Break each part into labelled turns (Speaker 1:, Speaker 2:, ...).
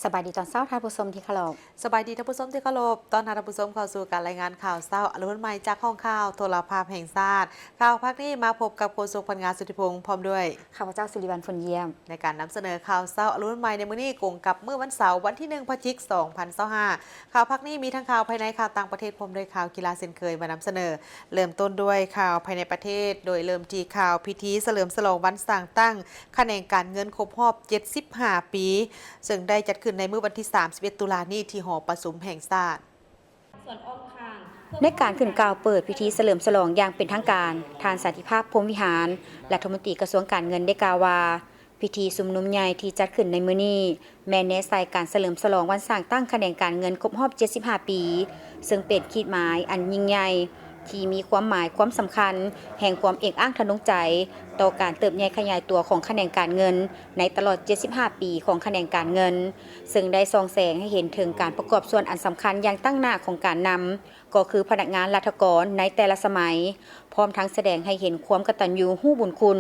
Speaker 1: สบายดีตอนเช้าท่านผู้ชมที่เคารพ
Speaker 2: สบายดีท่านผู้ชมที่เคารพตอนท่านผู้ชมเข้าสู่การรายงานข่าวเช้าอรุณใหม่จากห้องข่าวโทรภาพแห่งชาติข่าวภาคนี้มาพบกับโฆษกพันงานสุทธิพงษ์พร้อมด้วย
Speaker 1: ข้าพเจ้าสิริวัลย์ฝนเยี่ยม
Speaker 2: ในการนำเสนอข่าวเช้าอรุณใหม่ในมื้อนี้กงกับเมื่อวันเสาร์วันที่1พฤศจิกายน2025ข่าวภาคนี้มีทั้งข่าวภายในข่าวต่างประเทศพร้อมด้วยข่าวกีฬาเช่นเคยมานำเสนอเริ่มต้นด้วยข่าวภายในประเทศโดยเริ่มที่ข่าวพิธีเฉลิมฉลองวันสร้างตั้งคะแนนการเงินครบรอบ75 ปีซึ่งได้จัดขึ้นในมื้อวันที่31ตุลาคมนี้ที่หอประชุมแห่งชาติ
Speaker 1: ในการขึ้นกล่าวเปิดพิธีเฉลิมฉลองอย่างเป็นทางการทานสันติภาพพรหมวิหารรัฐมนตรีกระทรวงการเงินได้กล่าวว่าพิธีชุมนุมใหญ่ที่จัดขึ้นในมื้อนี้แม้ในสายการเฉลิมฉลองวันสร้างตั้งคะแนนการเงินครบรอบ75 ปีซึ่งเป็นขีดหมายอันยิ่งใหญ่ที่มีความหมายความสำคัญแห่งความเอกอ้างทะนงใจต่อการเติบใหญ่ขยายตัวของคะแนนการเงินในตลอด75 ปีของคะแนนการเงินซึ่งได้ส่องแสงให้เห็นถึงการประกอบส่วนอันสำคัญอย่างตั้งหน้าของการนำก็คือพนักงานรัฐกรในแต่ละสมัยพร้อมทั้งแสดงให้เห็นความกตัญญูรู้บุญคุณ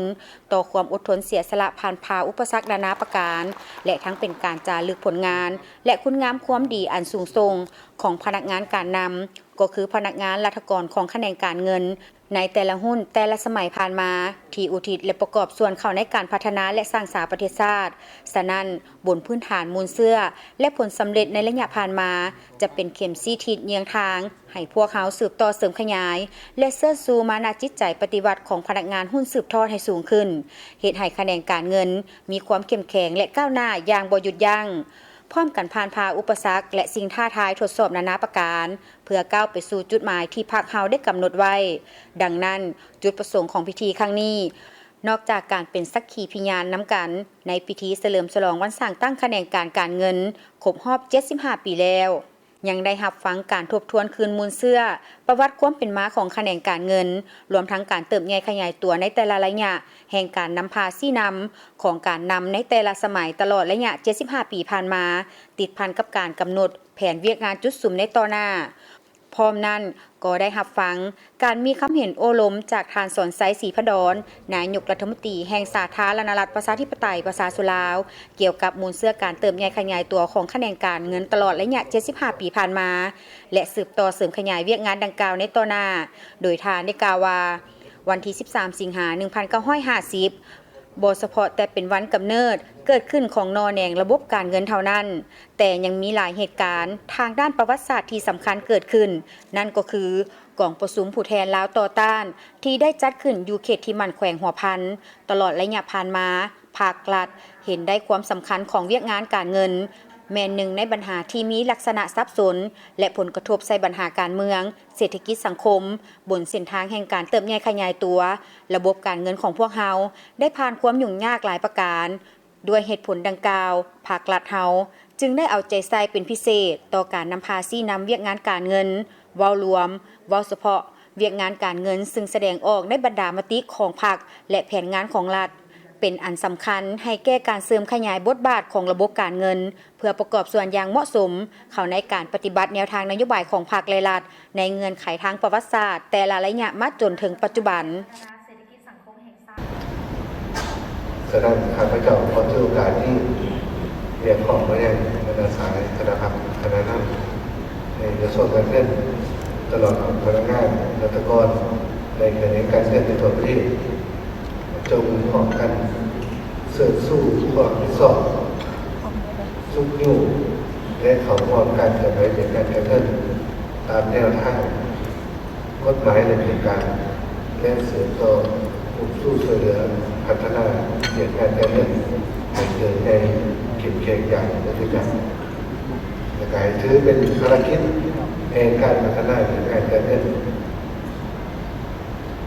Speaker 1: ต่อความอดทนเสียสละผ่านพาอุปสรรคนานาประการและทั้งเป็นการจารึกผลงานและคุณงามความดีอันสูงส่งของพนักงานการนำก็คือพนักงานรัฐกรของคะแนนการเงินในแต่ละหุ้นแต่ละสมัยผ่านมาที่อุทิศและประกอบส่วนเข้าในการพัฒนาและสร้างสรรค์ประเทศชาติฉะนั้นบนพื้นฐานมูลเชื่อและผลสำเร็จในระยะผ่านมาจะเป็นเข็มชี้ทิศเยียงทางให้พวกเขาสืบต่อเสริมขยายและเสริมสู่มานะจิตใจปฏิวัติของพนักงานหุ้นสืบทอดให้สูงขึ้นเหตุให้คะแนนการเงินมีความเข้มแข็งและก้าวหน้าอย่างบ่หยุดยั้งพร้อมกันผ่านพาอุปสรรคและสิ่งท้าทายทดสอบนานาประการเพื่อก้าวไปสู่จุดหมายที่พรรคเฮาได้กำหนดไว้ดังนั้นจุดประสงค์ของพิธีครั้งนี้นอกจากการเป็นสักขีพยานนำกันในพิธีเฉลิมฉลองวันสร้างตั้งคะแนนการเงินครบรอบ75 ปีแล้วยังได้รับฟังการทบทวนคืนมูลเชื่อประวัติความเป็นมาของคะแนนการเงินรวมทั้งการเติบใหญ่ขยายตัวในแต่ละระยะแห่งการนำพาซี่นำของการนำในแต่ละสมัยตลอดระยะ75 ปีผ่านมาติดพันกับการกำหนดแผนเวียกงานจุดสุ่มในต่อหน้าพร้อมนั้นก็ได้รับฟังการมีคำเห็นโอลมจากทานสอนไซศรีพดรนายกรัฐมนตรีแห่งสาธารณรัฐประชาธิปไตยประชาชนลาวเกี่ยวกับมูลเชื่อการเติบใหญ่ขยายตัวของคะแนนการเงินตลอดระยะ75 ปีผ่านมาและสืบต่อเสริมขยายเวียกงานดังกล่าวในต่อหน้าโดยทานได้กล่าวว่าวันที่13 สิงหาคม 1950บ่เฉพาะแต่เป็นวันกำเนิดเกิดขึ้นของนอแหนงระบบการเงินเท่านั้นแต่ยังมีหลายเหตุการณ์ทางด้านประวัติศาสตร์ที่สำคัญเกิดขึ้นนั่นก็คือกองประชุมผู้แทนลาวต่อต้านที่ได้จัดขึ้นอยู่เขตที่มันแขวงหัวพันตลอดระยะผ่านมาภาครัฐเห็นได้ความสำคัญของเวียกงานการเงินแม้หนึ่งในปัญหาที่มีลักษณะซับซ้อนและผลกระทบใส่ปัญหาการเมืองเศรษฐกิจสังคมบนเส้นทางแห่งการเติบใหญ่ขยายตัวระบบการเงินของพวกเฮาได้ผ่านความยุ่งยากหลายประการด้วยเหตุผลดังกล่าวภาครัฐเฮาจึงได้เอาใจใส่เป็นพิเศษต่อการนำพาซี่นำเวียกงานการเงินเว้ารวมเว้าเฉพาะเวียกงานการเงินซึ่งแสดงออกในบรรดามติของพรรคและแผนงานของรัฐเป็นอันสำคัญให้แก้การเสริมขยายบทบาทของระบบการเงินเพื่อประกอบส่วนอย่างเหมาะสมเข้าในการปฏิบัติแนวทางนโยบายของพรรคและรัฐในเงื่อนไขทางประวัติศาสตร์แต่ละระยะมาจนถึงปัจจุบัน
Speaker 3: ฉะนั้นข้าพเจ้าขอถือโอกาสที่เรียกของมายังบรรดาสายคณะคณะนั้นในกระทรวงการเงินตลอดพนักงานรัฐกรในคะแนนการเงินในทั่วประเทศจงพร้อมกันเสื่อสู้ความสอบสุกยุ่งและเขาพร้อมกันจะไปเป็นการเงินตามแนวทางกฎหมายและเหตุการณ์และเสื่อต่อผู้สู้ช่วยเหลือพัฒนาเหตุการณ์การเงินให้เกิดในเข็มแข็งอย่างปัจจุบันและการถือเป็นภารกิจในการพัฒนาเหตุการณ์การเงิน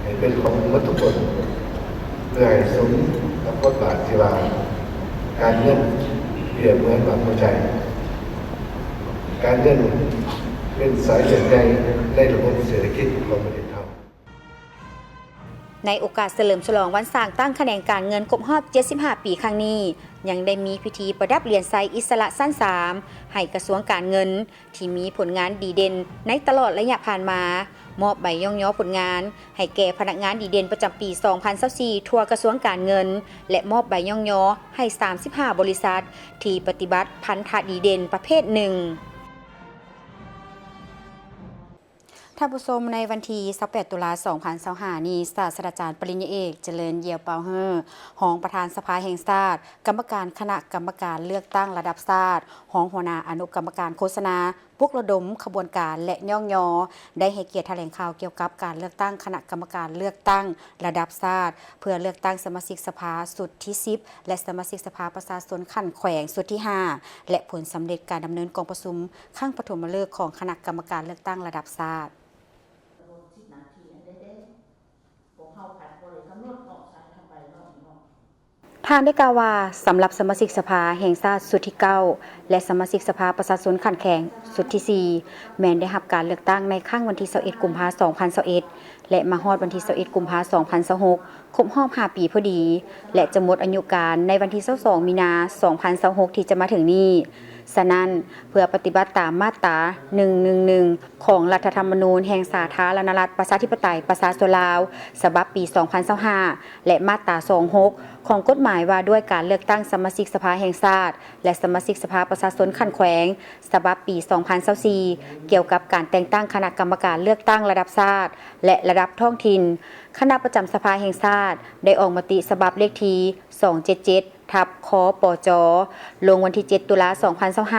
Speaker 3: ให้เป็นของทุกคนเพื่อให้สมกับบทบาทที่ว่าการเงินเปรียบเหมือนกับหัวใจการเงินเป็นสายเส้นใยในระบบเศรษฐกิจของประเทศไทย
Speaker 1: ในโอกาสเฉลิมฉลองวันสร้างตั้งแขนงการเงินครบรอบ 75 ปีครั้งนี้ยังได้มีพิธีประดับเหรียญไซอิสระสั้น 3 ให้กระทรวงการเงินที่มีผลงานดีเด่นในตลอดระยะผ่านมามอบใบย่องย่อผลงานให้แก่พนักงานดีเด่นประจำปี 2024 ทั่วกระทรวงการเงินและมอบใบย่องย่อให้ 35 บริษัทที่ปฏิบัติพันธะดีเด่นประเภทหนึ่งท่านผู้ชมในวันที่ 28 ตุลาคม 2025 นี้ศาสตราจารย์ปริญญาเอกเจริญเยี่ยวเปาเฮอรองประธานสภาแห่งชาติกรรมการคณะกรรมการเลือกตั้งระดับชาติรองหัวหน้าอนุกรรมการโฆษณาปลุกระดมขบวนการและย่องยอได้ให้เกียรติแถลงข่าวเกี่ยวกับการเลือกตั้งคณะกรรมการเลือกตั้งระดับชาติเพื่อเลือกตั้งสมาชิกสภาสุดที่ 10 และสมาชิกสภาประชาชนขั้นแขวงสุดที่ 5 และผลสำเร็จการดำเนินกองประชุมครั้งปฐมฤกษ์ของคณะกรรมการเลือกตั้งระดับชาติทางได้กล่าวว่าสำหรับสมาชิกสภาแห่งชาติสุดที่ 9 และสมาชิกสภาประชาชนขั้นแข่งสุดที่ 4 แม้นได้รับการเลือกตั้งในครั้งวันที่ 21 กุมภาพันธ์ 2021 และมาฮอดวันที่ 21 กุมภาพันธ์ 2026 ครบรอบ 5 ปีพอดี และจะหมดอายุการในวันที่ 22 มีนาคม 2026 ที่จะมาถึงนี้ฉะนั้นเพื่อปฏิบัติตามมาตรา 111 ของรัฐธรรมนูญแห่งสาธารณรัฐประชาธิปไตยประชาชนลาวฉบับปี 2025 และมาตรา 26 ของกฎหมายว่าด้วยการเลือกตั้งสมาชิกสภาแห่งชาติและสมาชิกสภาประชาชนขั้นแขวงฉบับปี 2024 เกี่ยวกับการแต่งตั้งคณะกรรมการเลือกตั้งระดับชาติและระดับท้องถิ่นคณะประจำสภาแห่งชาติได้ออกมติฉบับเลขที่ 277 ทับคปจลงวันที่ 7 ตุลาคม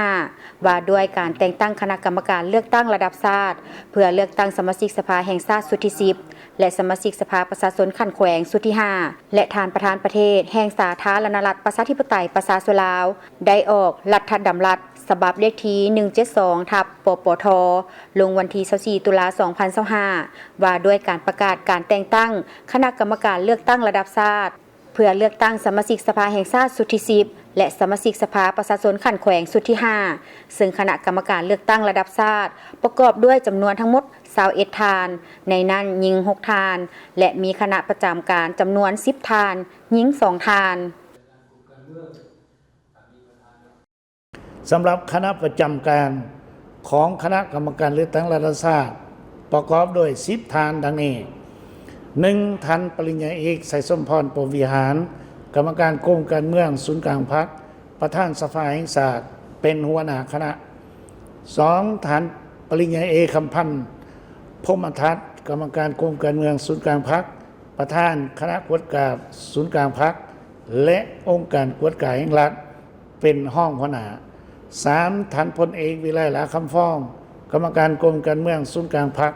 Speaker 1: 2025 ว่าด้วยการแต่งตั้งคณะกรรมการเลือกตั้งระดับชาติเพื่อเลือกตั้งสมาชิกสภาแห่งชาติสุดที่ 10 และสมาชิกสภาประชาชนขั้นแขวงสุดที่ 5 และทานประธานประเทศแห่งสาธารณรัฐประชาธิปไตยประชาชนลาวได้ออกรัฐดำรัสฉบับเลขที่ 172 ทับปปทลงวันที่ 24 ตุลาคม 2025 ว่าด้วยการประกาศการแต่งตั้งคณะกรรมการเลือกตั้งระดับชาติเพื่อเลือกตั้งสมาชิกสภาแห่งชาติสุดที่ 10 และสมาชิกสภาประชาชนขั้นแขวงสุดที่ 5 ซึ่งคณะกรรมการเลือกตั้งระดับชาติประกอบด้วยจำนวนทั้งหมด21 ทาน ในนั้นหญิง 6 ทาน และมีคณะประจำการจำนวน 10 ทาน หญิง 2 ทาน
Speaker 4: สำหรับคณะประจำการของคณะกรรมการเลือกตั้งระดับชาติประกอบด้วย10 ทานดังนี้ 1. ท่านปริญญาเอกไสสมพรพรหมวิหารกรรมการกรมการเมืองศูนย์กลางพรรคประธานสภาแห่งชาติเป็นหัวหน้าคณะ 2. ท่านปริญญาเอกคำพันธ์พรหมทัศน์กรรมการกรมการเมืองศูนย์กลางพรรคประธานคณะกวดกาศูนย์กลางพรรคและองค์การกวดกาแห่งรัฐเป็นห้องหัวหน้า 3. ท่านพลเอกวิไลลาคำฟ้องกรรมการกรมการเมืองศูนย์กลางพรรค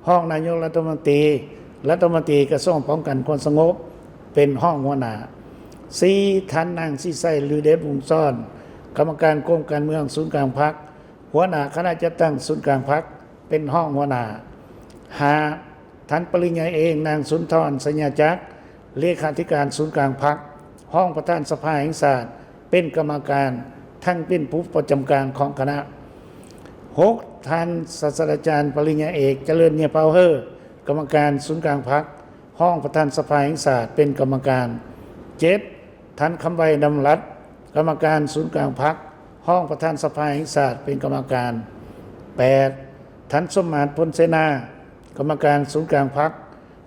Speaker 4: ห้องนายกรัฐมนตรีกระทรวงป้องกันความสงบเป็นห้องหัวหน้า 4. ท่านนางสิไสลือเดชวงศ์ซ่อนกรรมการกรมการเมืองศูนย์กลางพรรคหัวหน้าคณะจัดตั้งศูนย์กลางพรรคเป็นห้องหัวหน้า 5. ท่านปริญญาเอกนางสุนทรสัญญาจักรเลขาธิการศูนย์กลางพรรคห้องประธานสภาแห่งชาติเป็นกรรมการทั้งเป็นผู้ประจำการของคณะ 6. ท่านศาสตราจารย์ปริญญาเอกเจริญเยี่ยวเปาเฮอกรรมการศูนย์กลางพรรคห้องประธานสภาแห่งชาติเป็นกรรมการ 7. ท่านคำไวดำรัตน์กรรมการศูนย์กลางพรรคห้องประธานสภาแห่งชาติเป็นกรรมการ 8. ท่านสมมาตรพลเสนากรรมการศูนย์กลางพรรค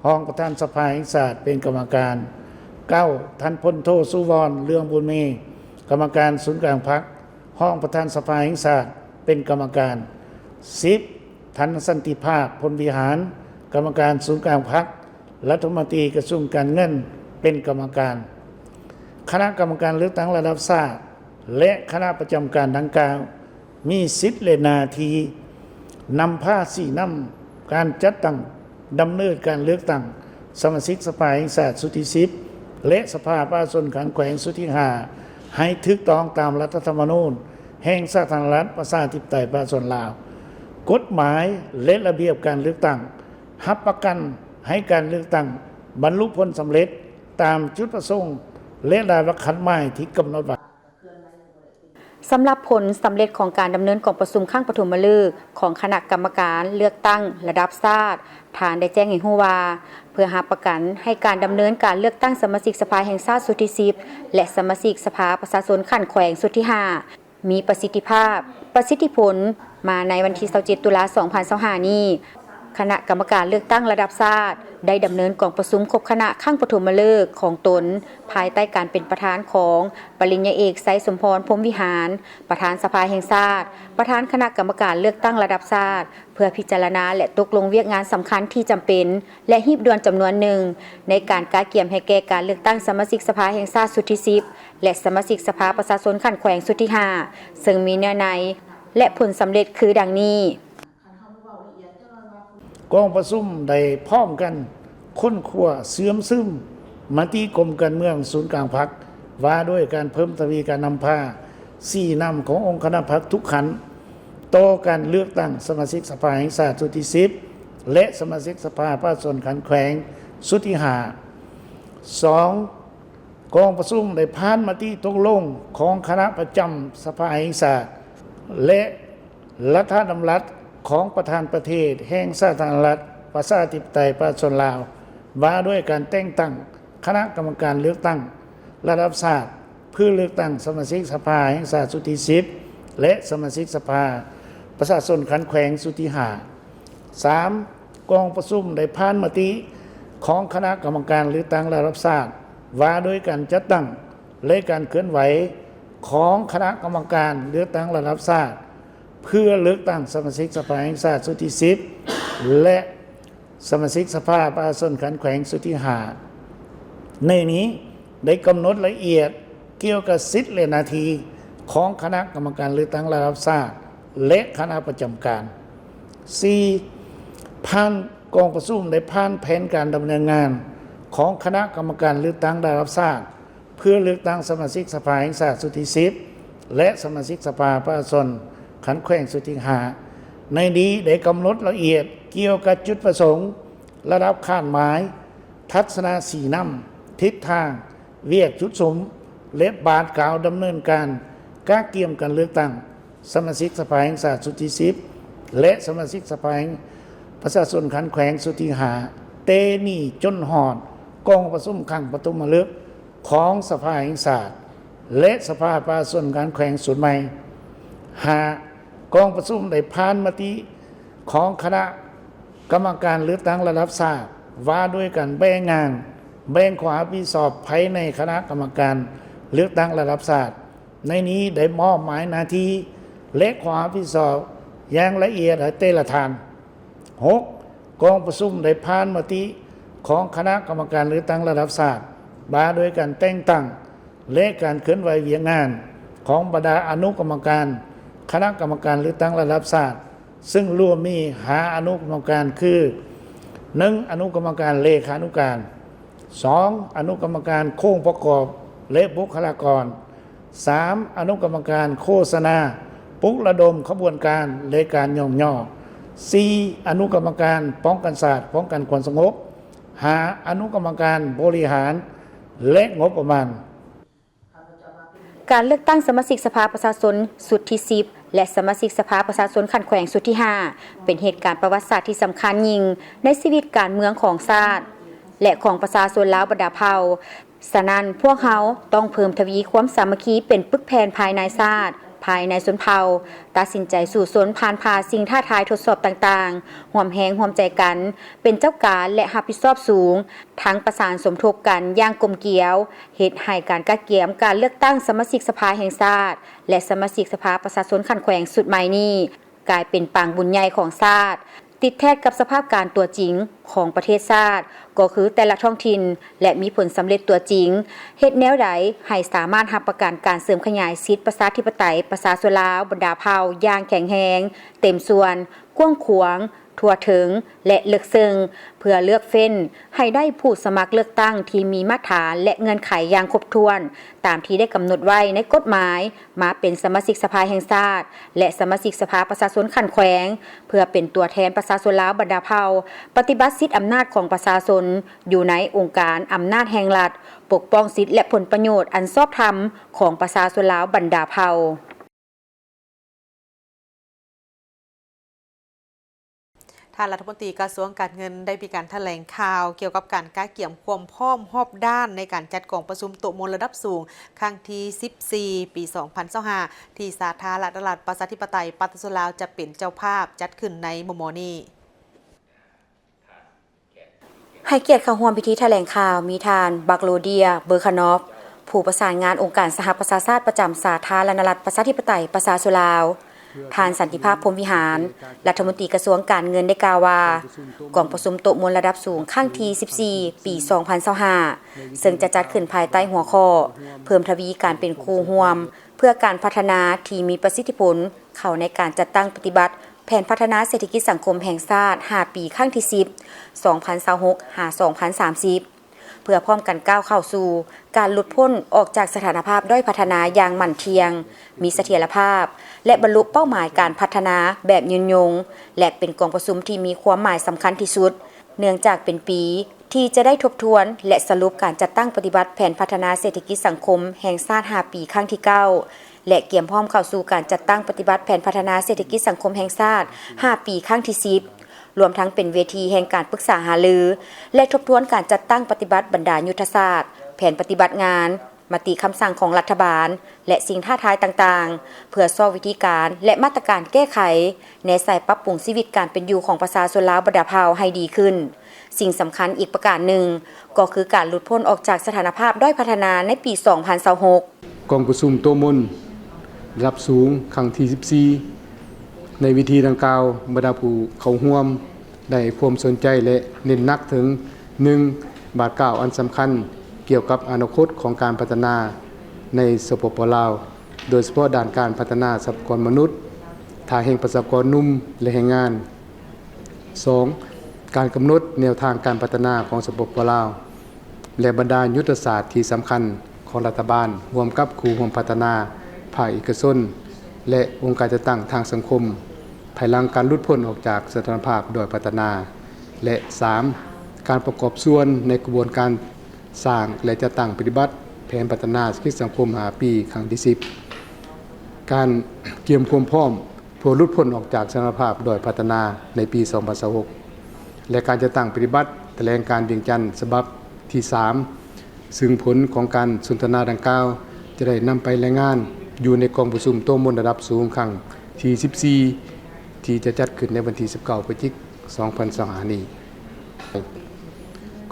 Speaker 4: ห้องประธานสภาแห่งชาติเป็นกรรมการ 9. ท่านพลโทสุวรรณเรืองบุญมีกรรมการศูนย์กลางพรรคห้องประธานสภาแห่งชาติเป็นกรรมการ 10. ท่านสันติภาพพลวิหารกรรมการศูนย์กลางพรรครัฐมนตรีกระทรวงการเงินเป็นกรรมการคณะกรรมการเลือกตั้งระดับชาติและคณะประจำการดังกล่าวมีสิทธิและหน้าที่นำผ้าสี่นำการจัดตั้งดำเนินการเลือกตั้งสมาชิกสภาแห่งชาติสุดที่ 10และสภาประชาชนขันแขวงสุดที่ 5ให้ถูกต้องตามรัฐธรรมนูญแห่งสาธารณรัฐประชาธิปไตยประชาชนลาวกฎหมายและระเบียบการเลือกตั้งรับประกันให้การเลือกตั้งบรรลุผลสำเร็จตามจุดประสงค์และรายละเอียดหมายที่กำหนดไว้
Speaker 1: สำหรับผลสำเร็จของการดำเนินกองประชุมครั้งปฐมฤกษ์ของคณะกรรมการเลือกตั้งระดับชาติฐานได้แจ้งให้รู้ว่าเพื่อหาประกันให้การดำเนินการเลือกตั้งสมาชิกสภาแห่งชาติสุดที่10และสมาชิกสภาประชาชนขั้นแขวงสุดที่5มีประสิทธิภาพประสิทธิผลมาในวันที่27ตุลาคม2025นี้คณะกรรมการเลือกตั้งระดับชาติได้ดำเนินกองประชุมครบคณะครั้งปฐมฤกษ์ของตนภายใต้การเป็นประธานของปริญญาเอกไสสมพรพรหมวิหารประธานสภาแห่งชาติประธานคณะกรรมการเลือกตั้งระดับชาติเพื่อพิจารณาและตกลงเวียกงานสำคัญที่จำเป็นและหีบด่วนจำนวนหนึ่งในการกาเกี่ยมให้แก่การเลือกตั้งสมาชิกสภาแห่งชาติสุดที่10และสมาชิกสภาประชาชนขั้นแขวงสุดที่5ซึ่งมีเนื้อในและผลสำเร็จคือดังนี้
Speaker 4: กองประชุมได้พร้อมกันค้นคว้าเสื่อมซึมมติกรมการเมืองศูนย์กลางพรรคว่าด้วยการเพิ่มทวีการนำพา4นำขององค์คณะพรรคทุกขันต่อการเลือกตั้งสมาชิกสภาแห่งชาติสุดที่10และสมาชิกสภาประชาชนขันแขวงสุดที่5 2. กองประชุมได้ผ่านมติตกลงของคณะประจำสภาแห่งชาติและรัฐธรรมนูญของประธานประเทศแห่งสาธารณรัฐประชาธิปไตยประชาชนลาวว่าด้วยการแต่งตั้งคณะกรรมการเลือกตั้งระดับชาติเพื่อเลือกตั้งสมาชิกสภาแห่งชาติสุดที่10และสมาชิกสภาประชาชนขันแขวงสุดที่5 3. กองประชุมได้ผ่านมติของคณะกรรมการเลือกตั้งระดับชาติว่าด้วยการจัดตั้งและการเคลื่อนไหวของคณะกรรมการเลือกตั้งระดับชาติเพื่อเลือกตั้งสมาชิกสภาแห่งชาติสุดที่10และสมาชิกสภาประชาชนขันแขวงสุดที่5ในนี้ได้กำหนดละเอียดเกี่ยวกับสิทธิและหน้าที่ของคณะกรรมการเลือกตั้งระดับชาติและคณะประจำการ 4. ผ่านกองประชุมได้ผ่านแผนการดำเนินงานของคณะกรรมการเลือกตั้งระดับชาติเพื่อเลือกตั้งสมาชิกสภาแห่งชาติสุดที่10และสมาชิกสภาประชาชนขันแขวงสุดที่5ในนี้ได้กำหนดละเอียดเกี่ยวกับจุดประสงค์ระดับคาดหมายทัศนะสีนำทิศทางเวียกจุดสมและบาทกล่าวดำเนินการกาเกี่ยมการเลือกตั้งสมาชิกสภาแห่งชาติสุดที่10และสมาชิกสภาแห่งประชาชนขันแขวงสุดที่5เตนี่จนหอดกองประชุมครั้งปฐมฤกษ์ของสภาแห่งชาติและสภาประชาชนขันแขวงสุดใหม่ 5. กองประชุมได้ผ่านมติของคณะกรรมการเลือกตั้งระดับชาติว่าด้วยการแบ่งงานแบ่งความรับผิดชอบภายในคณะกรรมการเลือกตั้งระดับชาติในนี้ได้มอบหมายหน้าที่และความรับผิดชอบอย่างละเอียดให้แต่ละท่าน 6. กองประชุมได้ผ่านมติของคณะกรรมการเลือกตั้งระดับชาติว่าด้วยการแต่งตั้งและการเคลื่อนไหวเวียนงานของบรรดาอนุกรรมการคณะกรรมการเลือกตั้งระดับชาติซึ่งรวมมีอนุกรรมการคือ 1. อนุกรรมการเลขานุการ 2. อนุกรรมการโครงประกอบและบุคลากร 3. อนุกรรมการโฆษณาปลุกระดมขบวนการและการย่อมย่อ 4. อนุกรรมการป้องกันศาสตร์ป้องกันความสงบ 5. อนุกรรมการบริหารและงบประมาณ
Speaker 1: การเลือกตั้งสมาชิกสภาประชาชนสุดที่10และสมาชิกสภาประชาชนขันแขวงสุดที่5เป็นเหตุการณ์ประวัติศาสตร์ที่สำคัญยิ่งในชีวิตการเมืองของชาติและของประชาชนลาวบรรดาเผ่าฉะนั้นพวกเขาต้องเพิ่มทวีความสามัคคีเป็นปึกแผ่นภายในชาติภายในชนเผ่าตัดสินใจสู่สนผ่านพาสิ่งท้าทายทดสอบต่างๆห่วมแหงห่วมใจกันเป็นเจ้าการและรับผิดชอบสูงทั้งประสานสมทบกันอย่างกลมเกลียวเหตุให้การกาเกี่ยมการเลือกตั้งสมาชิกสภาแห่งชาติและสมาชิกสภาประชาชนขันแขวงสุดใหม่นี้กลายเป็นปางบุญใหญ่ของชาติติดแทนกับสภาพการตัวจริงของประเทศชาติก็คือแต่ละท้องถิ่นและมีผลสำเร็จตัวจริงเฮ็ดแนวใดให้สามารถรับประกันการเสริมขยายสิทธิประชาธิปไตยประชาชนลาวบรรดาเผ่าอย่างแข็งแรงเต็มส่วนกว้างขวางทั่วถึงและลึกซึ้งเพื่อเลือกเฟ้นให้ได้ผู้สมัครเลือกตั้งที่มีมาตรฐานและเงื่อนไขอย่างครบถ้วนตามที่ได้กำหนดไว้ในกฎหมายมาเป็นสมาชิกสภาแห่งชาติและสมาชิกสภาประชาชนขันแขวงเพื่อเป็นตัวแทนประชาชนลาวบรรดาเผ่าปฏิบัติสิทธิอำนาจของประชาชนอยู่ในองค์การอำนาจแห่งรัฐปกป้องสิทธิและผลประโยชน์อันชอบธรรมของประชาชนลาวบรรดาเผ่า
Speaker 2: ท่านรัฐมนตรีกระทรวงการเงินได้มีการแถลงข่าวเกี่ยวกับการก้าเกี่ยมความพร้อมรอบด้านในการจัดกองประชุมโต๊ะมนระดับสูงครั้งที่14 ปี 2025ที่สาธารณรัฐประชาธิปไตยปากีสถานลาวจะเป็นเจ้าภาพจัดขึ้นในมมนี้
Speaker 1: ให้เกียรติเข้าร่วมพิธีแถลงข่าวมีทานบักโลเดียเบอร์คานอฟผู้ประสานงานองค์การสหประชาชาติประจำสาธารณรัฐประชาธิปไตยประชาชนลาวทานสันติภาพพรหมวิหารรัฐมนตรีกระทรวงการเงินได้กล่าวว่ากองประชุมโต๊ะมนระดับสูงครั้งที่14 ปี 2025ซึ่งจะจัดขึ้นภายใต้หัวข้อเพิ่มทวีการเป็นคู่ร่วมเพื่อการพัฒนาที่มีประสิทธิผลเข้าในการจัดตั้งปฏิบัติแผนพัฒนาเศรษฐกิจสังคมแห่งชาติ5 ปีครั้งที่10 2026-2030 เพื่อพร้อมกันก้าวเข้าสู่การหลุดพ้นออกจากสถานภาพด้อยพัฒนาอย่างมั่นเทียงมีเสถียรภาพและบรรลุเป้าหมายการพัฒนาแบบยืนยงและเป็นกองประชุมที่มีความหมายสำคัญที่สุดเนื่องจากเป็นปีที่จะได้ทบทวนและสรุปการจัดตั้งปฏิบัติแผนพัฒนาเศรษฐกิจสังคมแห่งชาติ5 ปีครั้งที่9และเกี่ยมพร้อมเข้าสู่การจัดตั้งปฏิบัติแผนพัฒนาเศรษฐกิจสังคมแห่งชาติ5 ปีครั้งที่10รวมทั้งเป็นเวทีแห่งการปรึกษาหารือและทบทวนการจัดตั้งปฏิบัติบรรดายุทธศาสตร์แผนปฏิบัติงานมติคำสั่งของรัฐบาลและสิ่งท้าทายต่างๆเพื่อสร้างวิธีการและมาตรการแก้ไขในสายปรับปรุงชีวิตการเป็นอยู่ของประชาชนลาวบรรดาเผ่าให้ดีขึ้นสิ่งสำคัญอีกประการหนึ่งก็คือการหลุดพ้นออกจากสถานภาพด้อยพัฒนาในปี 2026
Speaker 5: กองประชุมโต๊ะมนระดับสูงครั้งที่14ในวิธีดังกล่าวบรรดาผู้เข้าร่วมได้ความสนใจและเน้นหนักถึง 1. บาทเกล่าวอันสำคัญเกี่ยวกับอนาคตของการพัฒนาในสปป.ลาวโดยเฉพาะด้านการพัฒนาทรัพยากรมนุษย์ท่าแห่งประชากรหนุ่มและแรงงาน 2. การกำหนดแนวทางการพัฒนาของสปป.ลาวและบรรดายุทธศาสตร์ที่สำคัญของรัฐบาลร่วมกับครูร่วมพัฒนาภาคเอกชนและองค์การจัดตั้งทางสังคมภายหลังการหลุดพ้นออกจากสถานภาพโดยพัฒนาและ 3. การประกอบส่วนในกระบวนการสร้างและจัดตั้งปฏิบัติแผนพัฒนาเศรษฐกิจสังคม5 ปีครั้งที่10การเตรียมความพร้อมเพื่อหลุดพ้นออกจากสถานภาพโดยพัฒนาในปี 2026และการจัดตั้งปฏิบัติแถลงการเวียงจันทร์ฉบับที่3ซึ่งผลของการสนทนาดังกล่าวจะได้นำไปรายงานอยู่ในกองประชุมโต๊ะมนระดับสูงครั้งที่14ที่จะจัดขึ้นในวันที่19 พฤศจิกายน 2025 นี้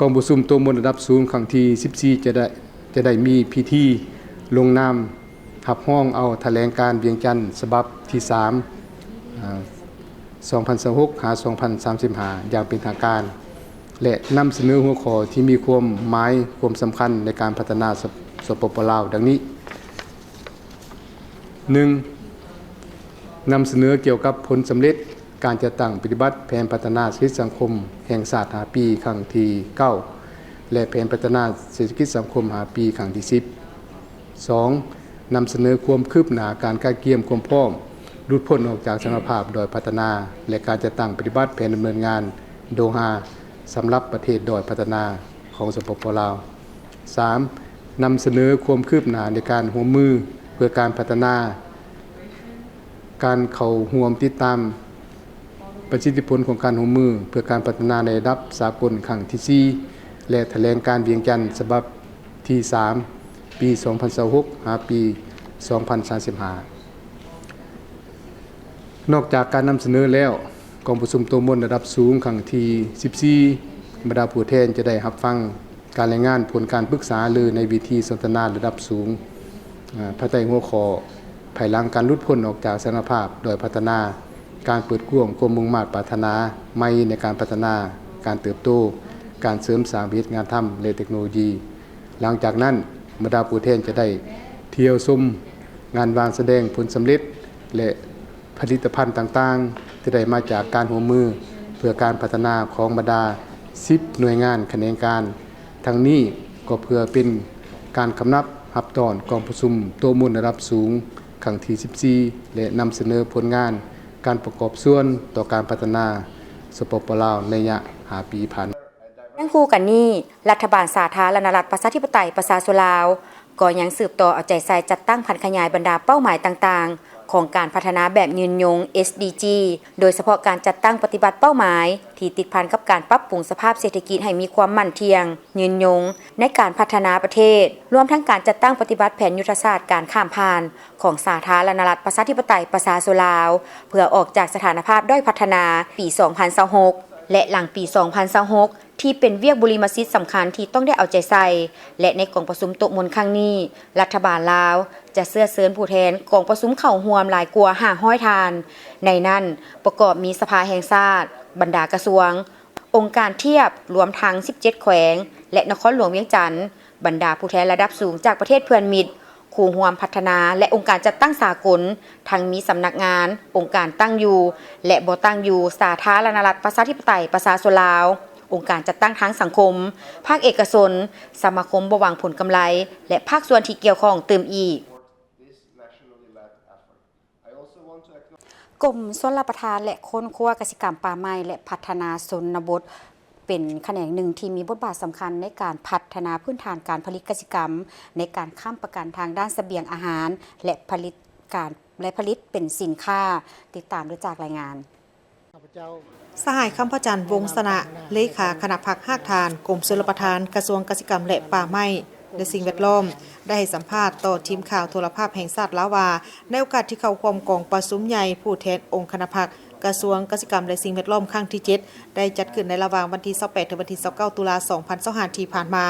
Speaker 5: กองประชุมโต๊ะมนระดับสูงครั้งที่14จะได้มีพิธีลงนามรับรองเอาแถลงการเวียงจันทร์ฉบับที่2026-2035 อย่างเป็นทางการและนำเสนอหัวข้อที่มีความหมายความสำคัญในการพัฒนาสปป.ลาวดังนี้ 1. นำเสนอเกี่ยวกับผลสำเร็จการจัดตั้งปฏิบัติแผนพัฒนาเศรษฐกิจสังคมแห่งชาติ5 ปีครั้งที่9และแผนพัฒนาเศรษฐกิจสังคม5 ปีครั้งที่10 2. นำเสนอความคืบหน้าการก้าวเกี่ยมความพร้อมหลุดพ้นออกจากสถานภาพโดยพัฒนาและการจัดตั้งปฏิบัติแผนดำเนินงานโดฮาสำหรับประเทศโดยพัฒนาของสปป.ลาว 3. นำเสนอความคืบหน้าในการร่วมมือเพื่อการพัฒนาการเข้าร่วมติดตามประสิทธิผลของการร่วมมือเพื่อการพัฒนาในระดับสากลครั้งที่4และแถลงการเวียงจันทร์ฉบับที่3ปี 2026 ปี 2035 นอกจากการนำเสนอแล้วกองประชุมโต๊ะมนระดับสูงครั้งที่14บรรดาผู้แทนจะได้รับฟังการรายงานผลการปรึกษาหรือในวิธีสนทนาระดับสูงภายใต้หัวข้อภายหลังการหลุดพ้นออกจากสถานภาพโดยพัฒนาการเปิดกว้างความมุ่งมั่นปรารถนาใหม่ในการพัฒนาการเติบโตการเสริมสร้างวิทยางานธรรมและเทคโนโลยีหลังจากนั้นบรรดาผู้แทนจะได้เที่ยวชมงานวางแสดงผลสำเร็จและผลิตภัณฑ์ต่างๆที่ได้มาจากการร่วมมือเพื่อการพัฒนาของบรรดา10หน่วยงานแขนงการทั้งนี้ก็เพื่อเป็นการกำนับรับตอนกองประชุมโต๊ะมนระดับสูงครั้งที่14และนำเสนอผลงานการประกอบส่วนต่อการพัฒนาสปป.ลาวในระยะ5 ปีผ่าน
Speaker 1: นั่งคู่กันนี้รัฐบาลสาธารณรัฐประชาธิปไตยประชาชนลาวก็ยังสืบต่อเอาใจใส่จัดตั้งพันขยายบรรดาเป้าหมายต่างๆ ของการพัฒนาแบบยืนยง SDG โดยเฉพาะการจัดตั้งปฏิบัติเป้าหมายที่ติดพันกับการปรับปรุงสภาพเศรษฐกิจให้มีความมั่นเที่ยงยืนยงในการพัฒนาประเทศรวมทั้งการจัดตั้งปฏิบัติแผนยุทธศาสตร์การข้ามผ่านของสาธารณรัฐประชาธิปไตยประชาชนลาวเพื่อออกจากสถานภาพด้อยพัฒนาปี 2026 และหลังปี 2026 ที่เป็นเวียกบุริมสิทธิ์สำคัญที่ต้องได้เอาใจใส่และในกองประชุมโต๊ะมนครั้งนี้รัฐบาลลาวจะเสื้อเสริญผู้แทนกองประชุมเข้าร่วมหลายกว่า500ทานในนั้นประกอบมีสภาแห่งชาติบรรดากระทรวงองค์การเทียบรวมทั้ง17แขวงและนครหลวงเวียงจันทน์บรรดาผู้แทนระดับสูงจากประเทศเพื่อนมิตรคู่ร่วมพัฒนาและองค์การจัดตั้งสากลทั้งมีสำนักงานองค์การตั้งอยู่และบ่ตั้งอยู่สาธารณรัฐประชาธิปไตยประชาชนลาวองค์การจัดตั้งทั้งสังคมภาคเอกชนสมาคมบ่หวังผลกำไรและภาคส่วนที่เกี่ยวข้องเติมอีกกรมชลประทานและค้นคว้ากสิกรรมป่าไม้และพัฒนาชนบทเป็นแขนงหนึ่งที่มีบทบาทสำคัญในการพัฒนาพื้นฐานการผลิตกสิกรรมในการค้ำประกันทางด้านเสบียงอาหารและผลิตเป็นสินค้าติดตามได้จากรายงาน
Speaker 2: สหายคำพจันทร์วงศนะเลขาคณะพักหากทานกรมชลประทานกระทรวงเกษตรกรรมและป่าไม้และสิ่งแวดล้อมได้ให้สัมภาษณ์ต่อทีมข่าวโทรภาพแห่งชาติลาวว่าในโอกาสที่เข้าร่วมกองประชุมใหญ่ผู้แทนองค์คณะพักกระทรวงเกษตรกรรมและสิ่งแวดล้อมครั้งที่7ได้จัดขึ้นในระหว่างวันที่28ถึงวันที่29ตุลาคม2025ที่ผ่านมา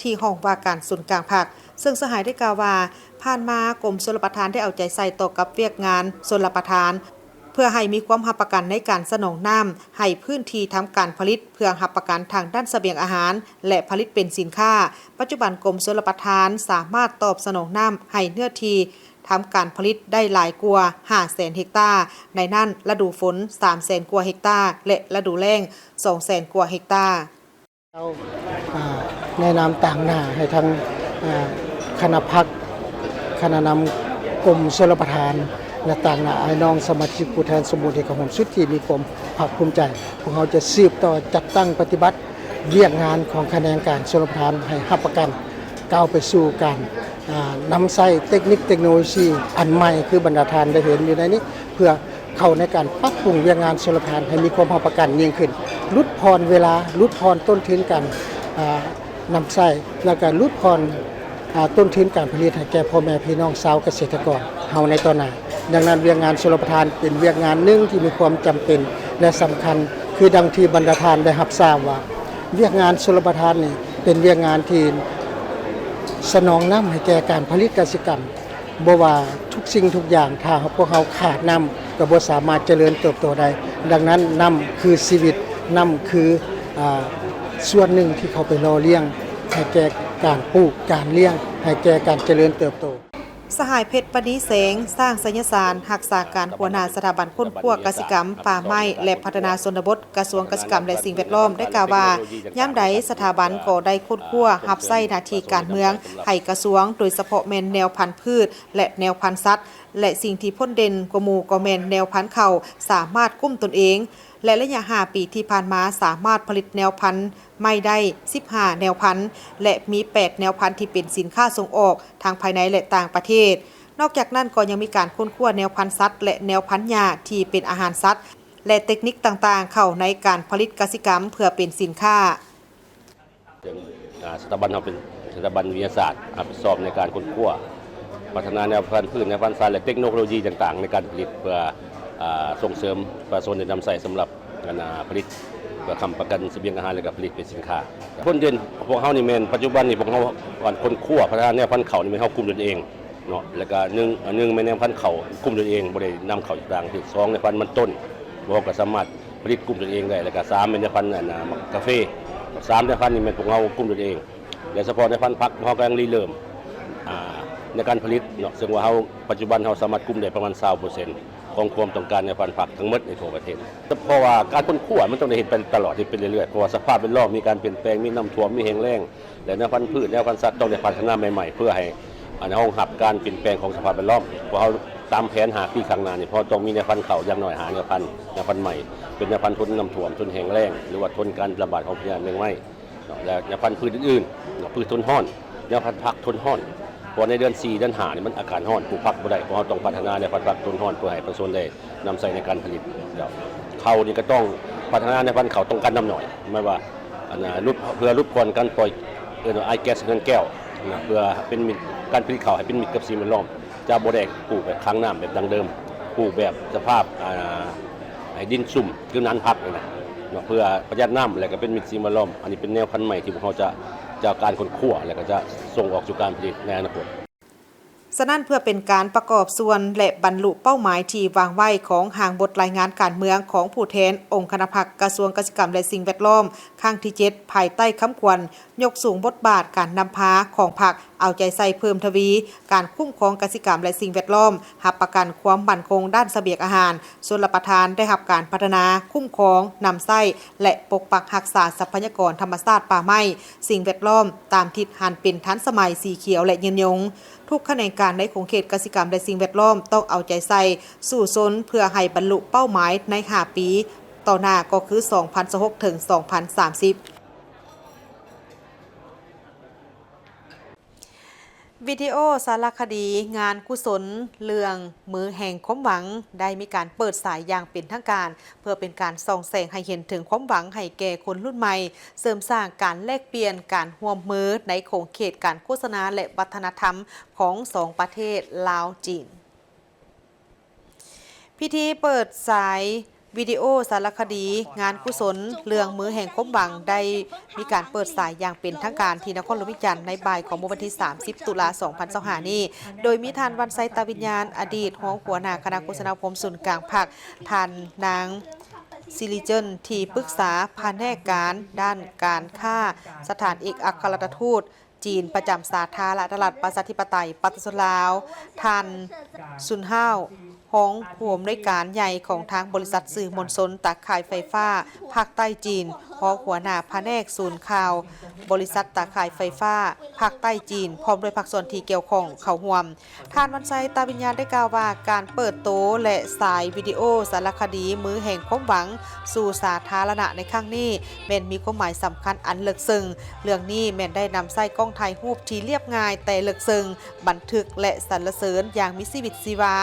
Speaker 2: ที่ห้องว่าการศูนย์กลางภาคซึ่งสหายได้กล่าวว่าผ่านมากรมชลประทานได้เอาใจใส่ต่อกับเวียกงานชลประทานเพื่อให้มีความรับประกันในการสนองน้ำให้พื้นที่ทำการผลิตเพื่อรับประกันทางด้านเสบียงอาหารและผลิตเป็นสินค้าปัจจุบันกรมชลประทานสามารถตอบสนองน้ำให้เนื้อที่ทำการผลิตได้หลายกว่า 500,000 เฮกตาร์ในนั้นฤดูฝน 300,000 กว่าเฮกตาร์และฤดูแล้ง 200,000 กว่าเฮกตาร์
Speaker 6: ในนามต่างหน้าให้ทางคณะพักคณะนำกรมชลประทานและต่างหน้าไอ้น้องสมาชิกผู้แทนสมบูรณ์เอกของสุดที่มีความภาคภูมิใจพวกเราจะสืบต่อจัดตั้งปฏิบัติเรียกงานของแขนงการชลประทานให้รับประกันก้าวไปสู่การนำใช้เทคโนโลยีอันใหม่คือบรรดาทานได้เห็นอยู่ในนี้เพื่อเข้าในการปรับปรุงเรียกงานชลประทานให้มีความรับประกันยิ่งขึ้นลดพรเวลาลดพรต้นทุนการนำใช้และการลดพรต้นทุนการผลิตให้แก่พ่อแม่พี่น้องชาวเกษตรกรเฮาในตอนหน้าดังนั้นเวียกงานชลประทานเป็นเวียกงานหนึ่งที่มีความจำเป็นและสำคัญคือดังที่บรรดาทานได้รับทราบว่าเวียกงานชลประทานนี่เป็นเวียกงานที่สนองน้ำให้แก่การผลิตกสิกรรมบ่ว่าทุกสิ่งทุกอย่างถ้าพวกเขาขาดน้ำก็บ่สามารถเจริญเติบโตได้ดังนั้นน้ำคือชีวิตน้ำคือส่วนหนึ่งที่เขาไปรอเลี้ยงให้แก่การปลูกการเลี้ยงให้แก่การเจริญเติบโต
Speaker 2: สหายเพชรปณีแสงสร้างสัญญาสารหักษาการหัวหน้าสถาบันค้นคว้ากสิกรรมป่าไม้และพัฒนาชนบทกระทรวงเกษตรกรรมและสิ่งแวดล้อมได้กล่าวว่าย่ำใดสถาบันก็ได้ค้นคว้ารับใช้หน้าที่การเมืองให้กระทรวงโดยเฉพาะแม่นแนวพันธุ์พืชและแนวพันธุ์สัตว์และสิ่งที่พ้นเด่นกว่าหมู่ก็แม่นแนวพันธุ์ข้าวสามารถกุ้มตนเองและระยะ5ปีที่ผ่านมาสามารถผลิตแนวพันธุ์ไม่ได้15แนวพันธุ์และมี8แนวพันธุ์ที่เป็นสินค้าส่งออกทางภายในและต่างประเทศนอกจากนั้นก็ยังมีการค้นคว้าแนวพันธุ์สัตว์และแนวพันธุ์หญ้าที่เป็นอาหารสัตว์และเทคนิคต่างๆเข้าในการผลิตกสิกรรมเพื่อเป็นสินค้า
Speaker 7: สถาบันเราเป็นสถาบันวิทยาศาสตร์รับผิดชอบในการค้นคว้าพัฒนาแนวพันธุ์พืชแนวพันธุ์สัตว์และเทคโนโลยีต่างๆในการผลิตเพื่อส่งเสริมประชาชนในนำใส่สำหรับการผลิตเพื่อค้ำประกันเสบียงอาหารและผลิตเป็นสินค้าพ้นเด่นพวกเขานี่แม่นปัจจุบันนี่พวกเขาการค้นคว้าพัฒนาแนวพันธุ์เขานี่มันเขาคุมตนเองเนาะแล้วก็หนึ่งแม่แนวพันธุ์เขาคุมตนเองบ่ได้นำเขาจากต่างที่2ในพันธุ์มันต้นบ่ก็สามารถผลิตคุมตนเองได้แล้วก็3แม่นพันธุ์กาแฟ3ในพันธุ์นี่แม่นพวกเขาคุมตนเองและเฉพาะในพันธุ์ผักเขากำลังเริ่มในการผลิตเนาะซึ่งว่าเขาปัจจุบันเขาสามารถคุมได้ประมาณ 20% ของความต้องการในพันธุ์ผักทั้งหมดในทั่วประเทศเพราะว่าการค้นคว้ามันต้องได้เห็นไปตลอดที่เป็นเรื่อยๆเพราะว่าสภาพแวดล้อมมีการเปลี่ยนแปลงมีน้ำท่วมมีแห้งแล้งและแนวพันธุ์พืชแนวพันธุ์สัตว์ต้องได้พัฒนาใหม่ๆเพื่อให้ห้องหับการเปลี่ยนแปลงของสภาพแวดล้อมเพราะเขาตามแผน5 ปีข้างหน้านี่พอต้องมีแนวพันธุ์เขาอย่างน้อยหาแนวพันธุ์ใหม่เป็นแนวพันธุ์ทนน้ำท่วมทนแห้งแล้งหรือว่าทนการระบาดของพยาธิแมงไหม้และแนวพันธุ์พืชอื่นๆพืชทนร้อนแนวพันธุ์ผักทนร้อน เพราะในเดือน4เดือน5นี่มันอากาศร้อนปลูกผักบ่ได้เพราะเราต้องพัฒนาในพันธุ์ผักต้นร้อนเพื่อให้ประชาชนได้นำใส่ในการผลิตเขานี่ก็ต้องพัฒนาในพันธุ์เขาต้องการน้ำหน่อยไม่ว่าเพื่อลดการปล่อยไอแก๊สเงินแก้วเพื่อเป็นการผลิตเขาให้เป็นมิตรกับสิ่งแวดล้อมจะบ่ได้ปลูกแบบค้างน้ำแบบดังเดิมปลูกแบบสภาพดินซุ่มคือนั้นพักนี่นะเพื่อประหยัดน้ำและก็เป็นมิตรสิ่งแวดล้อมอันนี้เป็นแนวพันธุ์ใหม่ที่พวกเขาจะการค้นคว้าและก็จะส่งออกสู่การผลิตในอนาคต
Speaker 2: ฉะนั้นเพื่อเป็นการประกอบส่วนและบรรลุเป้าหมายที่วางไว้ของหางบทรายงานการเมืองของผู้แทนองค์คณะพรรคกระทรวงเกษตรกรรมและสิ่งแวดล้อมครั้งที่7ภายใต้คำควรยกสูงบทบาทการนำพาของพรรคเอาใจใส่เพิ่มทวีการคุ้มครองเกษตรกรรมและสิ่งแวดล้อมรับประกันความมั่นคงด้านเสบียงอาหารชลประทานได้รับการพัฒนาคุ้มครองนำไส้และปกปักรักษาทรัพยากรธรรมชาติป่าไม้สิ่งแวดล้อมตามทิศหันเป็นทันสมัยสีเขียวและยืนยงทุกแขนงการในของเขตเกษตรกรรมและสิ่งแวดล้อมต้องเอาใจใส่สู่ซนเพื่อให้บรรลุเป้าหมายใน5ปีต่อหน้าก็คือ 2026 ถึง 2030 วิดีโอสารคดีงานกุศลเรื่องมือแห่งความหวังได้มีการเปิดสายอย่างเป็นทางการเพื่อเป็นการส่องแสงให้เห็นถึงความหวังให้แก่คนรุ่นใหม่เสริมสร้างการแลกเปลี่ยนการร่วมมือในโขงเขตการโฆษณาและวัฒนธรรมของ2ประเทศลาวจีนพิธีเปิดสายวิดีโอสารคดีงานกุศลเรื่องมือแห่งความหวังได้มีการเปิดสายอย่างเป็นทางการที่นครหลวงวิจันทร์ในบ่ายของวันที่30 ตุลาคม 2025 นี้โดยมีท่านวันไซตาวิญญาณอดีตหัวหน้าคณะโฆษณาคมศูนย์กลางภาคท่านนางซิลิเจนที่ปรึกษาแผนกการด้านการค้าสถานเอกอัครราชทูตจีนประจำสาธารณรัฐประชาธิปไตยปฏิรูปลาวท่านซุนห้าวห้องผู้อำนวยการใหญ่ของทางบริษัทสื่อมวลชนตาข่ายไฟฟ้าภาคใต้จีนห้องหัวหน้าแผนกศูนย์ข่าวบริษัทตาข่ายไฟฟ้าภาคใต้จีนพร้อมด้วยภาคส่วนที่เกี่ยวข้องเข้าร่วมท่านวันไซตาวิญญาณได้กล่าวว่าการเปิดโตและสายวิดีโอสารคดีมือแห่งความหวังสู่สาธารณะในครั้งนี้แม่นมีความหมายสำคัญอันลึกซึ้งเรื่องนี้แม่นได้นำไส้กล้องถ่ายรูปที่เรียบง่ายแต่ลึกซึ้งบันทึกและสรรเสริญอย่างมีชีวิตชีวา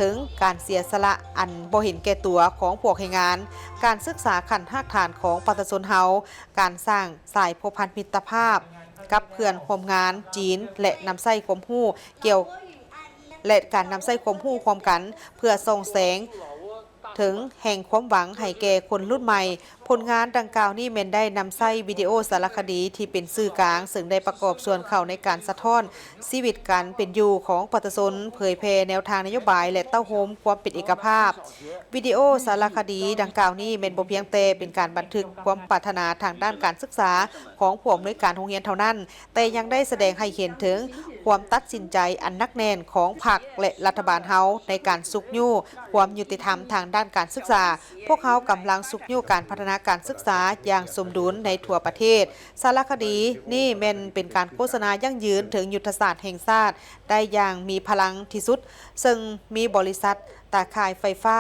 Speaker 2: ถึงการเสียสละอันบ่เห็นแก่ตัวของพวกแรงงานการศึกษาขั้นรากฐานของประชาชนเฮาการสร้างสายผูกพันมิตรภาพกับเพื่อนร่วมงานจีนและนำไส้ความรู้เกี่ยวและการนำไส้ความรู้ความกันเพื่อส่องแสงถึงแห่งความหวังให้แก่คนรุ่นใหม่ผลงานดังกล่าวนี้แม่นได้นำไส้วิดีโอสารคดีที่เป็นสื่อกลางซึ่งได้ประกอบส่วนเข้าในการสะท้อนชีวิตการเป็นอยู่ของประชาชนเผยแพร่แนวทางนโยบายและเต้าโฮมความเป็นเอกภาพวิดีโอสารคดีดังกล่าวนี้แม่นบ่เพียงแต่เป็นการบันทึกความปรารถนาทางด้านการศึกษาของผู้อำนวยการโรงเรียนเท่านั้นแต่ยังได้แสดงให้เห็นถึงความตัดสินใจอันนักแน่นของพรรคและรัฐบาลเฮาในการสุกยู่ความยุติธรรมทางด้านการศึกษาพวกเขากำลังสุกยู่การพัฒนาการศึกษาอย่างสมดุลในทั่วประเทศสารคดีนี่แม่นเป็นการโฆษณายั่งยืนถึงยุทธศาสตร์แห่งชาติได้อย่างมีพลังที่สุดซึ่งมีบริษัทตาข่ายไฟฟ้า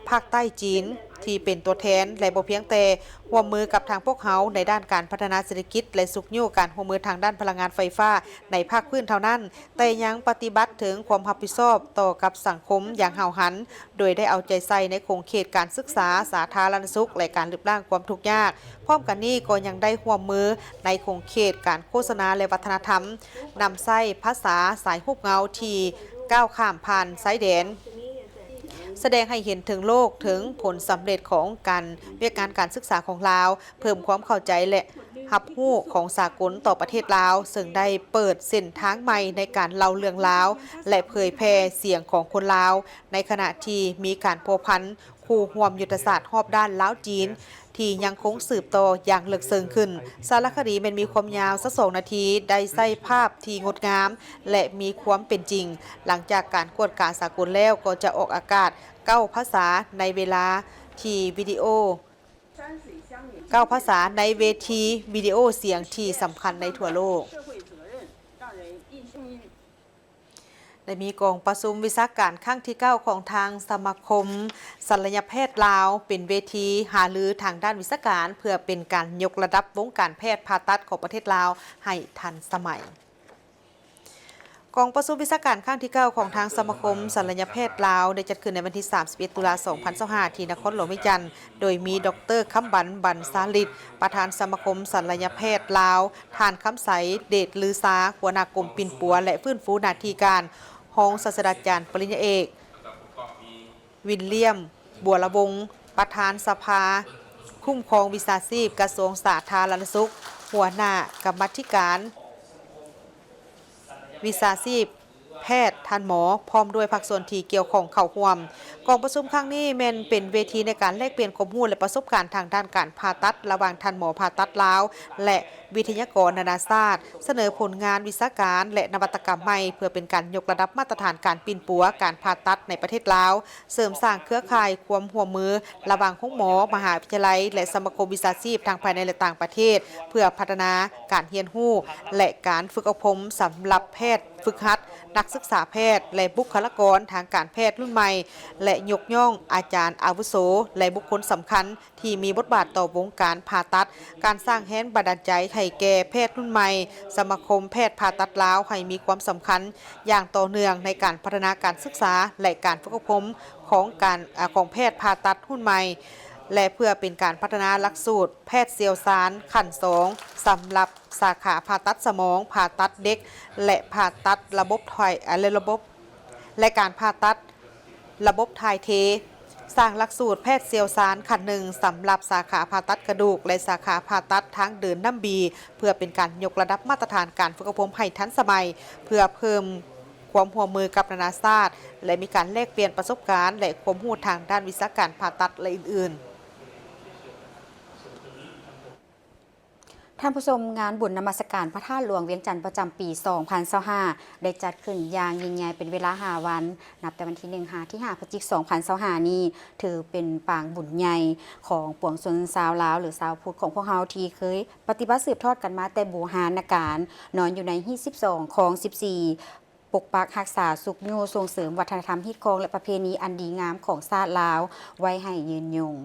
Speaker 2: ภาคใต้จีนที่เป็นตัวแทนและบ่เพียงแต่ร่วมมือกับทางพวกเขาในด้านการพัฒนาเศรษฐกิจและสุกยู่การร่วมมือทางด้านพลังงานไฟฟ้าในภาคพื้นเท่านั้นแต่ยังปฏิบัติถึงความรับผิดชอบต่อกับสังคมอย่างเห่าหันโดยได้เอาใจใส่ในโครงเขตการศึกษาสาธารณสุขและการลดล้างความทุกข์ยากพร้อมกันนี้ก็ยังได้ร่วมมือในโครงเขตการโฆษณาและวัฒนธรรมนำไส้ภาษาสายรูปเงาที่ก้าวข้ามผ่านสายแดนแสดงให้เห็นถึงโลกถึงผลสำเร็จของการเรียกการศึกษาของลาวเพิ่มความเข้าใจและรับรู้ของสากลต่อประเทศลาวซึ่งได้เปิดเส้นทางใหม่ในการเล่าเรื่องลาวและเผยแพร่เสียงของคนลาวในขณะที่มีการพัวพันคู่ร่วมยุทธศาสตร์รอบด้านลาวจีนที่ยังคงสืบต่ออย่างลึกซึ้งขึ้นสารคดีมันมีความยาวสัก2 นาทีได้ใส่ภาพที่งดงามและมีความเป็นจริงหลังจากการกวดการสากลแล้วก็จะออกอากาศ9 ภาษาในเวลาที่วิดีโอ9 ภาษาในเวทีวิดีโอเสียงที่สำคัญในทั่วโลกได้มีกองประชุมวิชาการครั้งที่9ของทางสมาคมศัลยแพทย์ลาวเป็นเวทีหารือทางด้านวิชาการเพื่อเป็นการยกระดับวงการแพทย์ผ่าตัดของประเทศลาวให้ทันสมัย กองประชุมวิชาการครั้งที่ 9 ของทางสมาคมศัลยแพทย์ลาวได้จัดขึ้นในวันที่ 31 ตุลาคม 2025 ที่นครหลวงวิจันทร์โดยมีดร.คำบันสาลิดประธานสมาคมศัลยแพทย์ลาวท่านคำใสเดชลือซาหัวหน้ากรมปิ่นปัวและฟื้นฟูหน้าที่การรองศาสตราจารย์ปริญญาเอกวิลเลียมบัวละวงศ์ประธานสภาคุ้มครองวิชาชีพกระทรวงสาธารณสุขหัวหน้ากรรมาธิการวิชาชีพแพทย์ทันหมอพร้อมด้วยภาคส่วนที่เกี่ยวข้องเข้าร่วมกองประชุมครั้งนี้แม่นเป็นเวทีในการแลกเปลี่ยนข้อมูลและประสบการณ์ทางด้านการผ่าตัดระหว่างทันหมอผ่าตัดลาวและวิทยากรนานาชาติเสนอผลงานวิชาการและนวัตกรรมใหม่เพื่อเป็นการยกระดับมาตรฐานการปิ่นปัวการผ่าตัดในประเทศลาวเสริมสร้างเครือข่ายความร่วมมือระหว่างห้องหมอมหาวิทยาลัยและสมาคมวิชาชีพทางภายในและต่างประเทศเพื่อพัฒนาการเรียนรู้และการฝึกอบรมสำหรับแพทย์ฝึกหัดนักศึกษาแพทย์และบุคลากรทางการแพทย์รุ่นใหม่และยกย่องอาจารย์อาวุโสและบุคคลสำคัญที่มีบทบาทต่อวงการผ่าตัดการสร้างแรงบันดาลใจให้แก่แพทย์รุ่นใหม่สมาคมแพทย์ผ่าตัดลาวให้มีความสำคัญอย่างต่อเนื่องในการพัฒนาการศึกษาและการฝึกอบรมของแพทย์ผ่าตัดรุ่นใหม่และเพื่อเป็นการพัฒนาหลักสูตรแพทย์เชี่ยวชาญขั้น2สำหรับสาขาผ่าตัดสมองผ่าตัดเด็กและผ่าตัดระบบและการผ่าตัดระบบถ่ายเทสร้างหลักสูตรแพทย์เชี่ยวชาญขั้นหนึ่งสำหรับสาขาผ่าตัดกระดูกและสาขาผ่าตัดทางเดินน้ำบีเพื่อเป็นการยกระดับมาตรฐานการฝึกอบรมให้ทันสมัยเพื่อเพิ่มความร่วมมือกับนานาชาติและมีการแลกเปลี่ยนประสบการณ์และความรู้ทางด้านวิชาการผ่าตัดและอื่นๆ
Speaker 1: ท่านผู้ชมงานบุญนมัสการพระธาตุหลวงเวียงจันทร์ประจำปี 2025 ได้จัดขึ้นอย่างยิ่งใหญ่เป็นเวลา 5 วัน นับแต่วันที่ 1 ที่ 5 พฤศจิกายน 2025 นี้ถือเป็นปางบุญใหญ่ของปวงชนชาวลาวหรือชาวพุทธของพวกเราที่เคยปฏิบัติสืบทอดกันมาแต่โบราณกาลนอนอยู่ในฮีต12ของ 14 ปกปักรักษาสุขอยู่ส่งเสริมวัฒนธรรมฮีตคองและประเพณีอันดีงามของชาติลาวไว้ให้ยืนยง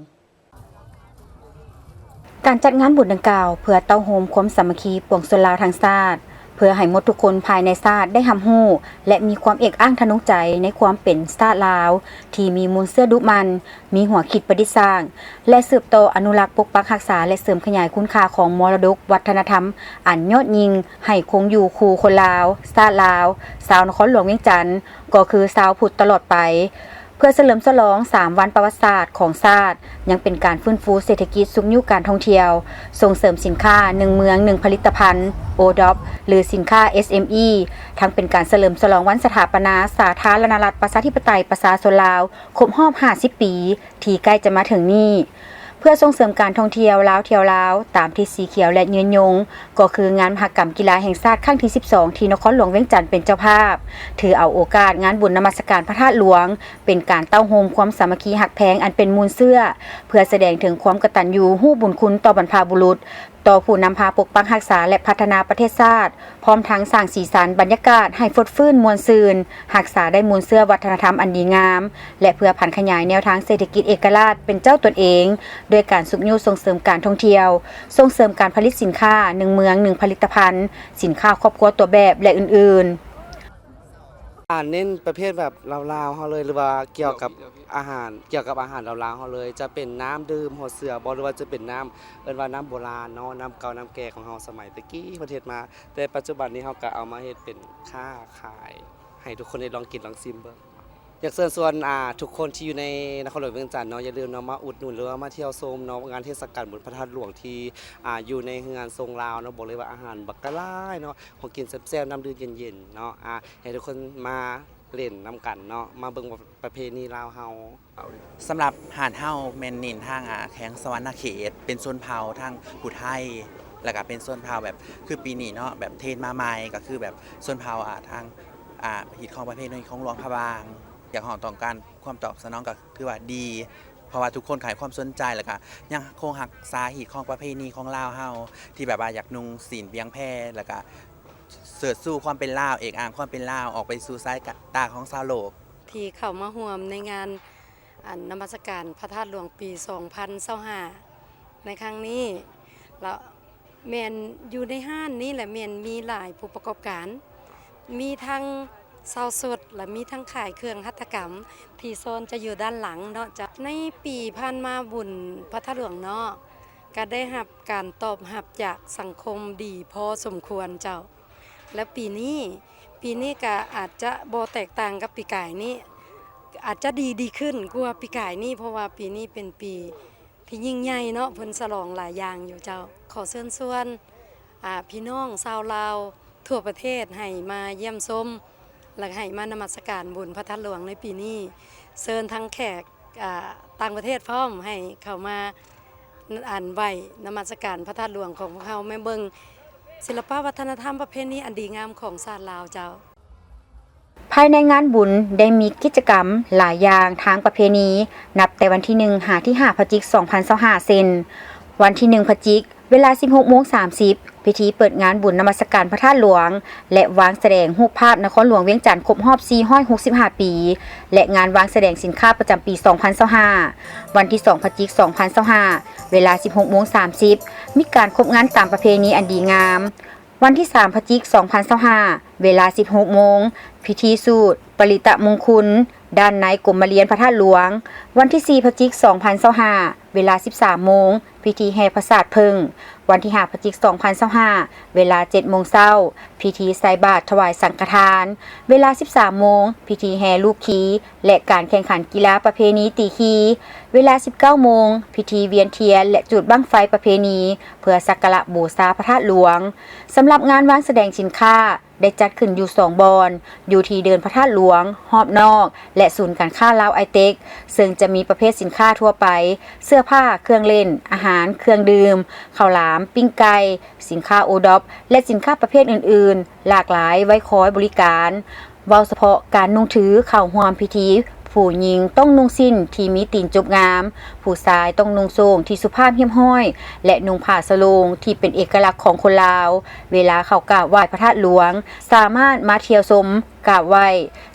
Speaker 1: การจัดงานบุญดังกล่าวเพื่อเต้าโฮมความสามัคคีปวงชนลาวทางชาติเพื่อให้หมดทุกคนภายในชาติได้รับรู้และมีความเอกอ้างทะนุใจในความเป็นชาติลาวที่มีมูลเสื้อดุมันมีหัวคิดประดิษฐ์สร้างและสืบต่ออนุรักษ์ปกปักรักษาและเสริมขยายคุณค่าของมรดกวัฒนธรรมอันยอดยิ่งให้คงอยู่คู่คนลาวชาติลาวชาวนครหลวงเวียงจันทน์ก็คือชาวพุทธตลอดไปเพื่อเฉลิมฉลอง 3 วันประวัติศาสตร์ของชาติยังเป็นการฟื้นฟูเศรษฐกิจสุขยุคการท่องเที่ยวส่งเสริมสินค้า1เมือง1ผลิตภัณฑ์ ODOP หรือสินค้า SME ทั้งเป็นการเฉลิมฉลองวันสถาปนาสาธารณรัฐประชาธิปไตยประชาชนลาวครบรอบ50 ปีที่ใกล้จะมาถึงนี้เพื่อส่งเสริมการท่องเที่ยวลาวเที่ยวลาวตามที่สีเขียวและยืนยงก็คืองานมหกรรมกีฬาแห่งชาติครั้งที่ 12 ที่นครหลวงเวียงจันทน์เป็นเจ้าภาพถือเอาโอกาสงานบุญนมัสการพระธาตุหลวงเป็นการเต้าโฮมความสามัคคีหักแพงอันเป็นมูลเสื้อเพื่อแสดงถึงความกตัญญูรู้บุญคุณต่อบรรพบุรุษต่อผู้นำพาปกปักรักษาและพัฒนาประเทศชาติพร้อมทั้งสร้างสีสันบรรยากาศให้ฟดฟื้นมวลซืนรักษาได้มูลเสื้อวัฒนธรรมอันดีงามและเพื่อผันขยายแนวทางเศรษฐกิจเอกราชเป็นเจ้าตนเองโดยการสุขยุส่งเสริมการท่องเที่ยวส่งเสริมการผลิตสินค้า1เมือง1ผลิตภัณฑ์สินค้าครอบครัวตัวแบบและอื่นๆ
Speaker 8: เน้นประเภทแบบลาวๆเฮาเลยหรือว่าเกี่ยวกับอาหารลาวๆเฮาเลยจะเป็นน้ำดื่มหัวเสือบ่หรือว่าจะเป็นน้ำเอิ้นว่าน้ำโบราณเนาะน้ำเก่าน้ำแก่ของเฮาสมัยตะกี้ประเทศมาแต่ปัจจุบันนี้เฮาก็เอามาเฮ็ดเป็นค้าขายให้ทุกคนได้ลองกินลองชิมเบิ่งอยากเชิญชวนทุกคนที่อยู่ในนครหลวงเวียงจันทน์เนาะอย่าลืมเนาะมาอุดหนุนหรือว่ามาเที่ยวชมเนาะงานเทศกาลบุญพระธาตุหลวงที่อยู่ในงานทรงลาวเนาะบอกเลยว่าอาหารบักกะหลายเนาะของกินแซ่บๆน้ำดื่มเย็นๆเนาะให้ทุกคนมาเล่นน้ำกันเนาะมาเบิ่งประเพณีลาวเฮา
Speaker 9: สำหรับหาดเฮาแม่นเน้นทางแข้งสวรรณเขตเป็นชนเผ่าทางผู้ไทยแล้วก็เป็นชนเผ่าแบบคือปีนี้เนาะแบบเทศมาใหม่ก็คือแบบชนเผ่าทางหิตของประเพณีของหลวงพระบางอย่างของต้องการความตอบสนองก็คือว่าดีเพราะว่าทุกคนขายความสนใจแล้วก็ยังคงรักษาหิตของประเพณีของลาวเฮาที่แบบว่าอยากนุ่งศีลเบียงแพแล้วก็เสิร์ชสู่ความเป็นลาวเอกอ้างความเป็นลาวออกไปสู่สายตาของชาวโลก
Speaker 10: ที่เข้ามาร่วมในงานนมัสการพระธาตุหลวงปี 2025 ในครั้งนี้แล้วแม่นอยู่ในห้านนี้แหละแม่นมีหลายผู้ประกอบการ มีทั้งเซาสดและมีทั้งขายเครื่องหัตถกรรมที่โซนจะอยู่ด้านหลังเนาะจะในปีผ่านมาบุญพระธาตุหลวงเนาะก็ได้รับการตอบรับจากสังคมดีพอสมควรเจ้าและปีนี้ก็อาจจะบ่แตกต่างกับปีกายนี้อาจจะดีขึ้นกว่าปีกายนี้เพราะว่าปีนี้เป็นปีที่ยิ่งใหญ่เนาะเพิ่นฉลองหลายอย่างอยู่เจ้าขอเชิญชวนพี่น้องชาวลาวทั่วประเทศให้มาเยี่ยมชมและให้มานมัสการบุญพระธาตุหลวงในปีนี้เชิญทั้งแขกต่างประเทศพร้อมให้เข้ามาไหว้นมัสการพระธาตุหลวงของพวกเขาแม่เบิ่งศิลปวัฒนธรรมประเพณีอันดีงามของชาติลาวเจ้า
Speaker 1: ภายในงานบุญได้มีกิจกรรมหลายอย่างทางประเพณีนับแต่วันที่1หาที่5พฤศจิกายน2025เซนวันที่1พฤศจิกเวลา 16:30 พิธีเปิดงานบุญนมัสการพระธาตุหลวงและวางแสดงรูปภาพนครหลวงเวียงจันทร์ครบรอบ465 ปีและงานวางแสดงสินค้าประจำปี2025วันที่2พฤศจิกายน2025เวลา 16:30 มีการครบงานตามประเพณีอันดีงามวันที่3พฤศจิกายน2025เวลา 16 โมงพิธีสูตรปริตะมงคลด้านในกรมเรียนพระธาตุหลวงวันที่4พฤศจิกายน2025เวลา 13 โมงพิธีแห่พระศาสตร์เพิ่งวันที่5พฤศจิกายน2025เวลา 7 โมงเช้าพิธีใส่บาตรถวายสังฆทานเวลา 13 โมงพิธีแห่ลูกขีและการแข่งขันกีฬาประเพณีตีขีเวลา 19 โมงพิธีเวียนเทียนและจุดบั้งไฟประเพณีเพื่อสักการะบูชาพระธาตุหลวงสำหรับงานวางแสดงสินค้าได้จัดขึ้นอยู่2บอนอยู่ที่เดินพระธาตุหลวงรอบนอกและศูนย์การค้าลาวไอเต็กซึ่งจะมีประเภทสินค้าทั่วไปเสื้อผ้าเครื่องเล่นอาหารเครื่องดื่มข้าวหลามปิ้งไก่สินค้าโอดอปและสินค้าประเภทอื่นๆหลากหลายไว้คอยบริการเว้าเฉพาะการนุ่งถือเข้าร่วมพิธีผู้หญิงต้องนุ่งสิ้นที่มีตีนจบงามผู้ชายต้องนุ่งโทรงที่สุภาพเหี้ยมห้อยและนุ่งผ้าสโลงที่เป็นเอกลักษณ์ของคนลาวเวลาเข้ากราบไหว้พระธาตุหลวงสามารถมาเที่ยวชมกราบไหว้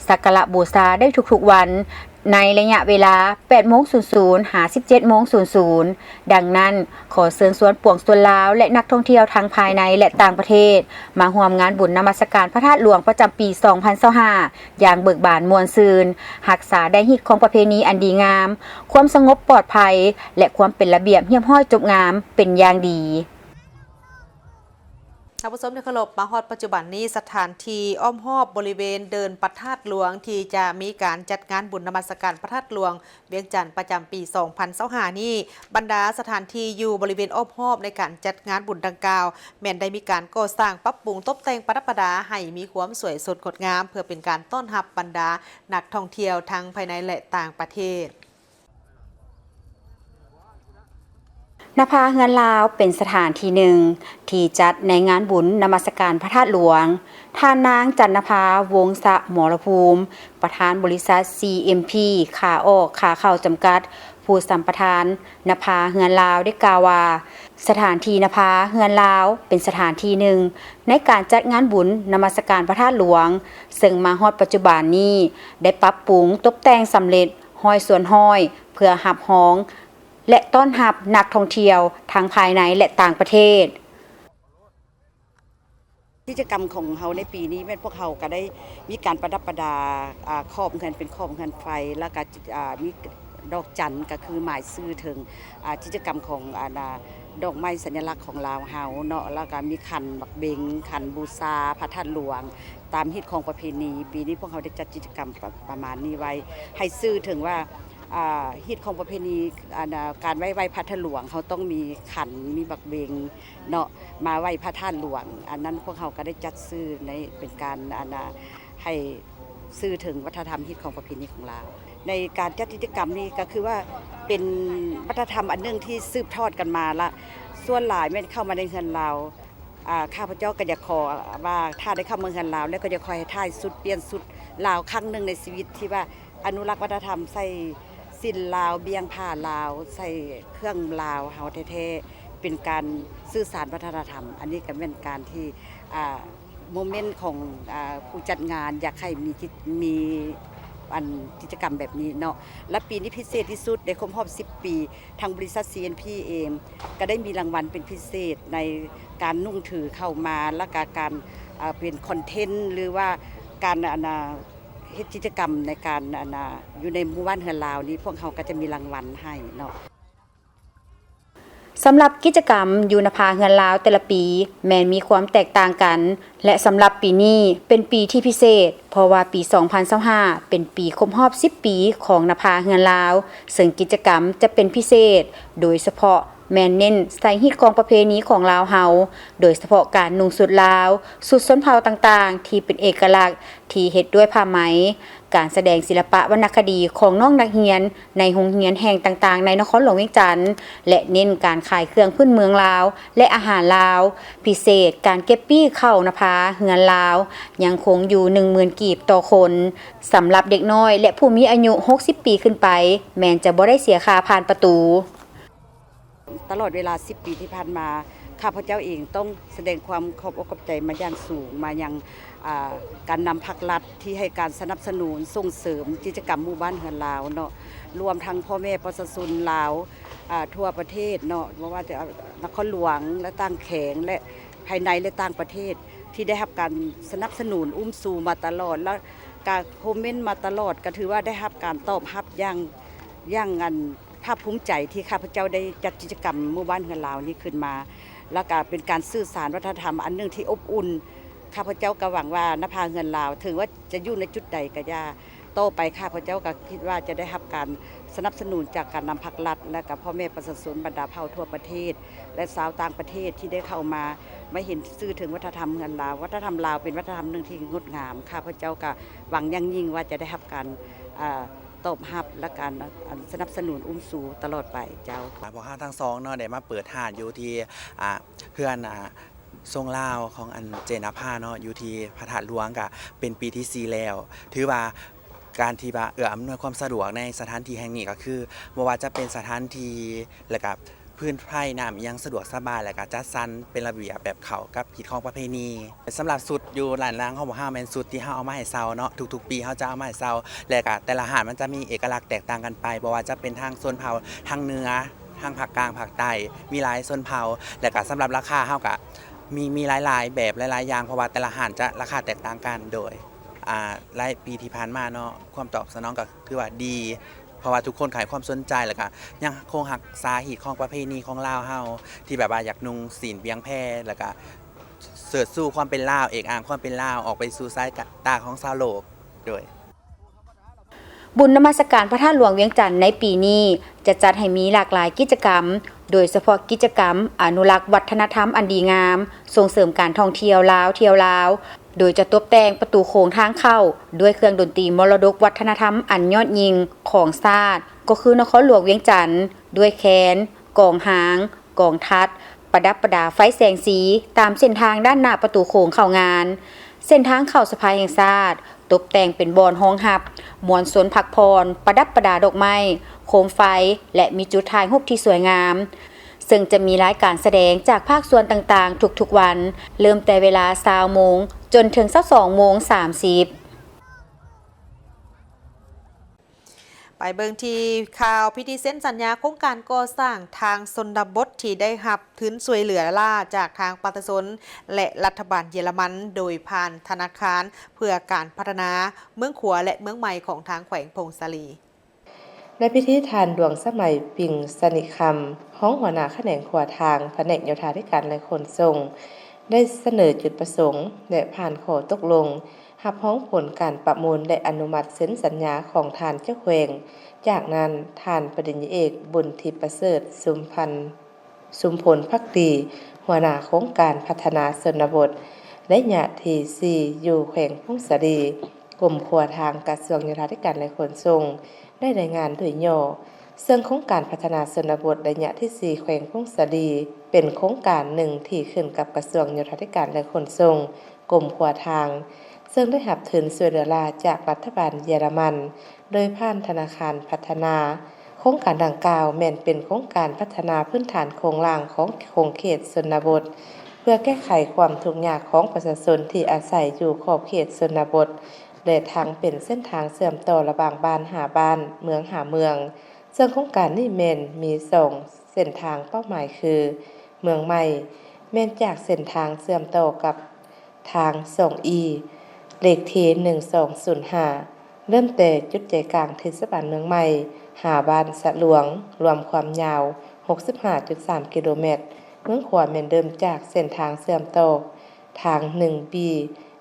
Speaker 1: สักการะบูชาได้ทุกๆวันในระยะเวลา 8:00 หา 17:00 ดังนั้นขอเชิญชวนปวงชนลาวและนักท่องเที่ยวทั้งภายในและต่างประเทศมาร่วมงานบุญนมัสการพระธาตุหลวงประจำปี 2025 อย่างเบิกบานมวลซืนรักษาได้ฮิตของประเพณีอันดีงามความสงบปลอดภัยและความเป็นระเบียบเรียบร้อยจบงามเป็นอย่างดี
Speaker 2: ท่านผู้ชมที่เคารพมาฮอดปัจจุบันนี้สถานที่อ้อมรอบบริเวณเดินพระธาตุหลวงที่จะมีการจัดงานบุญนมัสการพระธาตุหลวงเวียงจันทร์ประจำปี2025นี้บรรดาสถานที่อยู่บริเวณอ้อมรอบในการจัดงานบุญดังกล่าวแม้นได้มีการก่อสร้างปรับปรุงตกแต่งประดับประดาให้มีความสวยสดงดงามเพื่อเป็นการต้อนรับบรรดานักท่องเที่ยวทั้งภายในและต่างประเทศ
Speaker 1: นภาเฮือนลาวเป็นสถานที่หนึ่งที่จัดในงานบุญนมัสการพระธาตุหลวงท่านนางจันนภาวงศ์สะหมรภูมิประธานบริษัท CMP ขาออกขาเข้าจำกัดผู้สัมปทานนภาเฮือนลาวได้กล่าวว่าสถานที่นภาเฮือนลาวเป็นสถานที่หนึ่งในการจัดงานบุญนมัสการพระธาตุหลวงซึ่งมาฮอดปัจจุบันนี้ได้ปรับปรุงตกแต่งสำเร็จห้อยส่วนห้อยเพื่อรับรองและต้อนรับนักท่องเที่ยวทั้งภายในและต่างประเทศ
Speaker 11: กิจกรรมของเฮาในปีนี้แม่นพวกเฮาก็ได้มีการประดับประดาครอบเงินเป็นครอบเงินไฟแล้วก็มีดอกจันก็คือหมายซื่อถึงกิจกรรมของดอกไม้สัญลักษณ์ของลาวเฮาเนาะแล้วก็มีขันบักเบงขันบูชาพระธาตุหลวงตามฮิตของประเพณีปีนี้พวกเฮาได้จัดกิจกรรมประมาณนี้ไว้ให้ซื่อถึงว่าฮิตของประเพณีการไหว้พระธาตุหลวงเขาต้องมีขันมีบักเบงเนาะมาไหว้พระธาตุหลวงอันนั้นพวกเขาก็ได้จัดซื้อในเป็นการให้ซื้อถึงวัฒนธรรมฮิตของประเพณีของเราในการจัดกิจกรรมนี้ก็คือว่าเป็นวัฒนธรรมอันนึงที่สืบทอดกันมาละส่วนหลายไม่เข้ามาในเฮือนเราข้าพเจ้าก็จะขอว่าถ้าได้เข้าเมืองเฮือนลาวแล้วก็จะคอยให้ท่ายสุดเปลี่ยนสุดลาวครั้งหนึ่งในชีวิตที่ว่าอนุรักษ์วัฒนธรรมใส่สินลาวเบียงผ้าลาวใส่เครื่องลาวเฮาแท้ๆเป็นการสื่อสารวัฒนธรรมอันนี้ก็เป็นการที่โมเมนต์ของผู้จัดงานอยากให้มี อันกิจกรรมแบบนี้เนาะและปีนี้พิเศษที่สุดได้ครบรอบ10 ปีทางบริษัท CNP เองก็ได้มีรางวัลเป็นพิเศษในการนุ่งถือเข้ามาและการเป็นคอนเทนต์หรือว่าการเฮ็ดกิจกรรมในการอยู่ในหมู่บ้านเฮือนลาวนี้พวกเขาก็จะมีรางวัลให้เนาะ
Speaker 1: สำหรับกิจกรรมอยู่นภาเฮือนลาวแต่ละปีแม้นมีความแตกต่างกัน และสำหรับปีนี้เป็นปีที่พิเศษเพราะว่าปี 2025 เป็นปีครบรอบ 10 ปีของนภาเฮือนลาวซึ่งกิจกรรมจะเป็นพิเศษโดยเฉพาะแม่นเน้นใส่ฮิตของประเพณีของลาวเฮาโดยเฉพาะการนุ่งสุดลาวสุดชนเผ่าต่างๆที่เป็นเอกลักษณ์ที่เฮ็ดด้วยผ้าไหมการแสดงศิลปะวรรณคดีของน้องนักเรียนในโรงเรียนแห่งต่างๆในนครหลวงเวียงจันทน์และเน้นการขายเครื่องพื้นเมืองลาวและอาหารลาวพิเศษการเก็บปี้เข้านภาเฮือนลาวยังคงอยู่ 10,000 กีบต่อคนสำหรับเด็กน้อยและผู้มีอายุ 60 ปีขึ้นไปแม้นจะบ่ได้เสียค่าผ่านประตู
Speaker 11: ตลอดเวลา 10 ปีที่ผ่านมาข้าพเจ้าเองต้องแสดงความขอบอกขอบใจมาอย่างสูงมายังการนำภาครัฐที่ให้การสนับสนุนส่งเสริมกิจกรรมหมู่บ้านเฮือนลาวเนาะรวมทั้งพ่อแม่ประชาชนลาวทั่วประเทศเนาะว่าจะนครหลวงและต่างแขงและภายในและต่างประเทศที่ได้รับการสนับสนุนอุ้มชูมาตลอดและการคอมเมนต์มาตลอดก็ถือว่าได้รับการตอบรับอย่างภาคภูมิใจที่ข้าพเจ้าได้จัดกิจกรรมหมู่บ้านเฮือนลาวนี้ขึ้นมาแล้วก็เป็นการสื่อสารวัฒนธรรมอันหนึ่งที่อบอุ่นข้าพเจ้าก็หวังว่านภาเฮือนลาวถึงว่าจะอยู่ในจุดใดก็อย่าโตไปข้าพเจ้าก็คิดว่าจะได้รับการสนับสนุนจากการนำภาครัฐและกับพ่อแม่ประชาชนบรรดาเผ่าทั่วประเทศและชาวต่างประเทศที่ได้เข้ามาไม่เห็นซื่อถึงวัฒนธรรมเฮือนลาววัฒนธรรมลาวเป็นวัฒนธรรมหนึ่งที่งดงามข้าพเจ้าก็หวังอย่างยิ่งว่าจะได้รับการตอบรับและการสนับสนุนอุ้มชูตลอดไปเจ้า
Speaker 9: พวกข้าทั้งสองเนาะได้มาเปิดหาดอยู่ที่เพื่อนทรงลาวของอันเจนภาเนาะอยู่ที่พระธาตุหลวงก็เป็นปีที่4แล้วถือว่าการที่อำนวยความสะดวกในสถานที่แห่งนี้ก็คือบ่ว่าจะเป็นสถานที่และก็พื้นไผ่น้ำยังสะดวกสบายและก็จัดสรรเป็นระเบียบแบบเข้ากับพิธีของประเพณีสำหรับสุดอยู่หลานล้างเขาบอกแม่นสุดที่เฮาเอามาให้เซาเนาะทุกๆปีเฮาจะเอามาให้เซาและก็แต่ละหาดมันจะมีเอกลักษณ์แตกต่างกันไปบ่ว่าจะเป็นทางโซนเผ่าทางเหนือทางภาคกลางภาคใต้มีหลายโซนเผ่าและก็สำหรับราคาเฮาก็มีหลายๆแบบหลายๆอย่างเพราะว่าแต่ละหาดจะราคาแตกต่างกันโดยหลายปีที่ผ่านมาเนาะความตอบสนองก็คือว่าดีเพราะว่าทุกคนขายความสนใจแล้วก็ยังคงหักษาหีดของประเพณีของลาวเฮาที่แบบว่าอยากนุ่งศีลเบียงแพแล้วก็เสิร์ชสู่ความเป็นลาวเอกอ้างความเป็นลาวออกไปสู่สายตาของชาวโลกโดย
Speaker 1: บุญนมัสการพระธาตุหลวงเวียงจันทน์ในปีนี้จะจัดให้มีหลากหลายกิจกรรมโดยเฉพาะกิจกรรมอนุรักษ์วัฒนธรรมอันดีงามส่งเสริมการท่องเที่ยวลาวโดยจะตกแต่งประตูโค้งทางเข้าด้วยเครื่องดนตรีมรดกวัฒนธรรมอันยอดยิ่งของชาติก็คือนครหลวงเวียงจันทน์ด้วยแคนกองหางกองทัดประดับประดาไฟแสงสีตามเส้นทางด้านหน้าประตูโค้งเข้างานเส้นทางเข้าสะพานแห่งชาติตกแต่งเป็นบอนห้องหับมวลสวนผักพรประดับประดาดอกไม้โคมไฟและมีจุดถ่ายรูปที่สวยงามซึ่งจะมีรายการแสดงจากภาคส่วนต่างๆทุกๆวันเริ่มแต่เวลา 20:00 นจนถึง 22:30 น
Speaker 2: ไปเบิ่งที่ข่าวพิธีเซ็นสัญญาโครงการก่อสร้างทางชนบทที่ได้รับทุนช่วยเหลือล่าจากทางประชาชนและรัฐบาลเยอรมันโดยผ่านธนาคารเพื่อการพัฒนาเมืองขัวและเมืองใหม่ของทางแขวงพงศาลี
Speaker 12: ในพิธีทานดวงสมัยปิ่งสนิคำห้องหัวหน้าแขนงขวาทางแผนกโยธาธิการและขนส่งได้เสนอจุดประสงค์และผ่านข้อตกลงรับห้องผลการประมูลและอนุมัติเซ็นสัญญาของทานเจ้าแขวงจากนั้นทานปริญญาเอกบุญทิพย์ประเสริฐสุมพลภักดีหัวหน้าโครงการพัฒนาชนบทและญาติ4อยู่แขวงพงศาลีกรมขวาทางกระทรวงโยธาธิการและขนส่งได้รายงานโดยย่อซึ่งโครงการพัฒนาชนบทระยะที่4แขวงพงศาลีเป็นโครงการหนึ่งที่ขึ้นกับกระทรวงโยธาธิการและขนส่งกรมขวาทางซึ่งได้รับทุนช่วยเหลือจากรัฐบาลเยอรมันโดยผ่านธนาคารพัฒนาโครงการดังกล่าวแม่นเป็นโครงการพัฒนาพื้นฐานโครงสร้างของโครงเขตชนบทเพื่อแก้ไขความทุกข์ยากของประชาชนที่อาศัยอยู่ขอบเขตชนบท และทางเป็นเส้นทางเสื่อมต่อระหว่างบ้านหาบ้านเมืองหาเมืองซึ่งโครงการนี้แม่นมี2เส้นทางเป้าหมายคือเมืองใหม่แม่นจากเส้นทางเสื่อมต่อกับทาง 2E เลขที่1205เริ่มแต่จุดใจกลางเทศบาลเมืองใหม่หาบ้านสะหลวงรวมความยาว 65.3 กิโลเมตรเมืองขวาแม่นเดิมจากเส้นทางเสื่อมต่อทาง 1B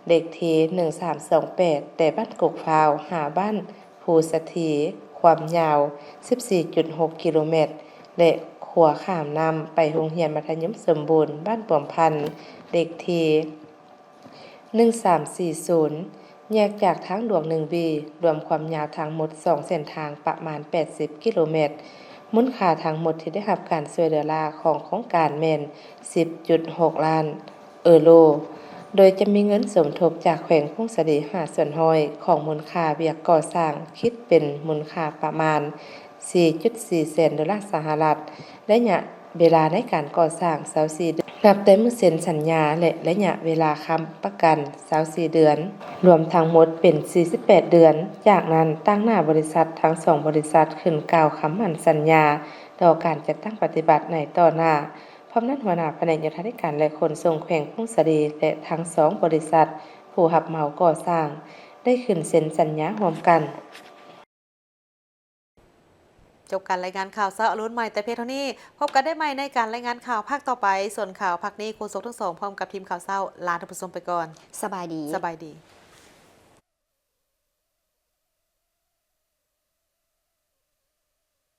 Speaker 12: เลขที่1328แต่บ้านกกพร้าวหาบ้านภูสถีความยาว 14.6 กิโลเมตรและขัวข้ามน้ำไปโรงเรียนมัธยมสมบูรณ์บ้านปอมพันธ์เลขที่1340แยกจากทางหลวง 1B รวมความยาวทั้งหมด2เส้นทางประมาณ80กิโลเมตรมูลค่าทั้งหมดที่ได้รับการช่วยเหลือของโครงการแม่น 10.6 ล้านเออโรโดยจะมีเงินสมทบจากแขวงพงศดี5ส่วนห้อยของมูลค่าเวียกก่อสร้างคิดเป็นมูลค่าประมาณ 4.4 แสนดอลลาร์สหรัฐและระยะเวลาในการก่อสร้าง24เดือนนับแต่เมื่อเซ็นสัญญาและระยะเวลาค้ำประกัน24เดือนรวมทั้งหมดเป็น48เดือนจากนั้นตั้งหน้าบริษัททั้ง2บริษัทขึ้นกล่าวคำมั่นสัญญาต่อการจัดตั้งปฏิบัติในต่อหน้าพร้อมนั้นหัวหน้าแผนกโยธาธิการและขนส่งแขวงพงศดีและทั้ง2บริษัทผู้รับเหมาก่อสร้างได้ขึ้นเซ็นสัญญาร่วมกัน
Speaker 2: จบการรายงานข่าวเช้าอรุณใหม่แต่เพียงเท่านี้พบกันได้ใหม่ในการรายงานข่าวภาคต่อไปส่วนข่าวภาคนี้โฆษกทั้งสองพร้อมกับทีมข่าวเช้าลาท่านผู้ชมไปก่อน
Speaker 1: สบายดี
Speaker 2: สบายดี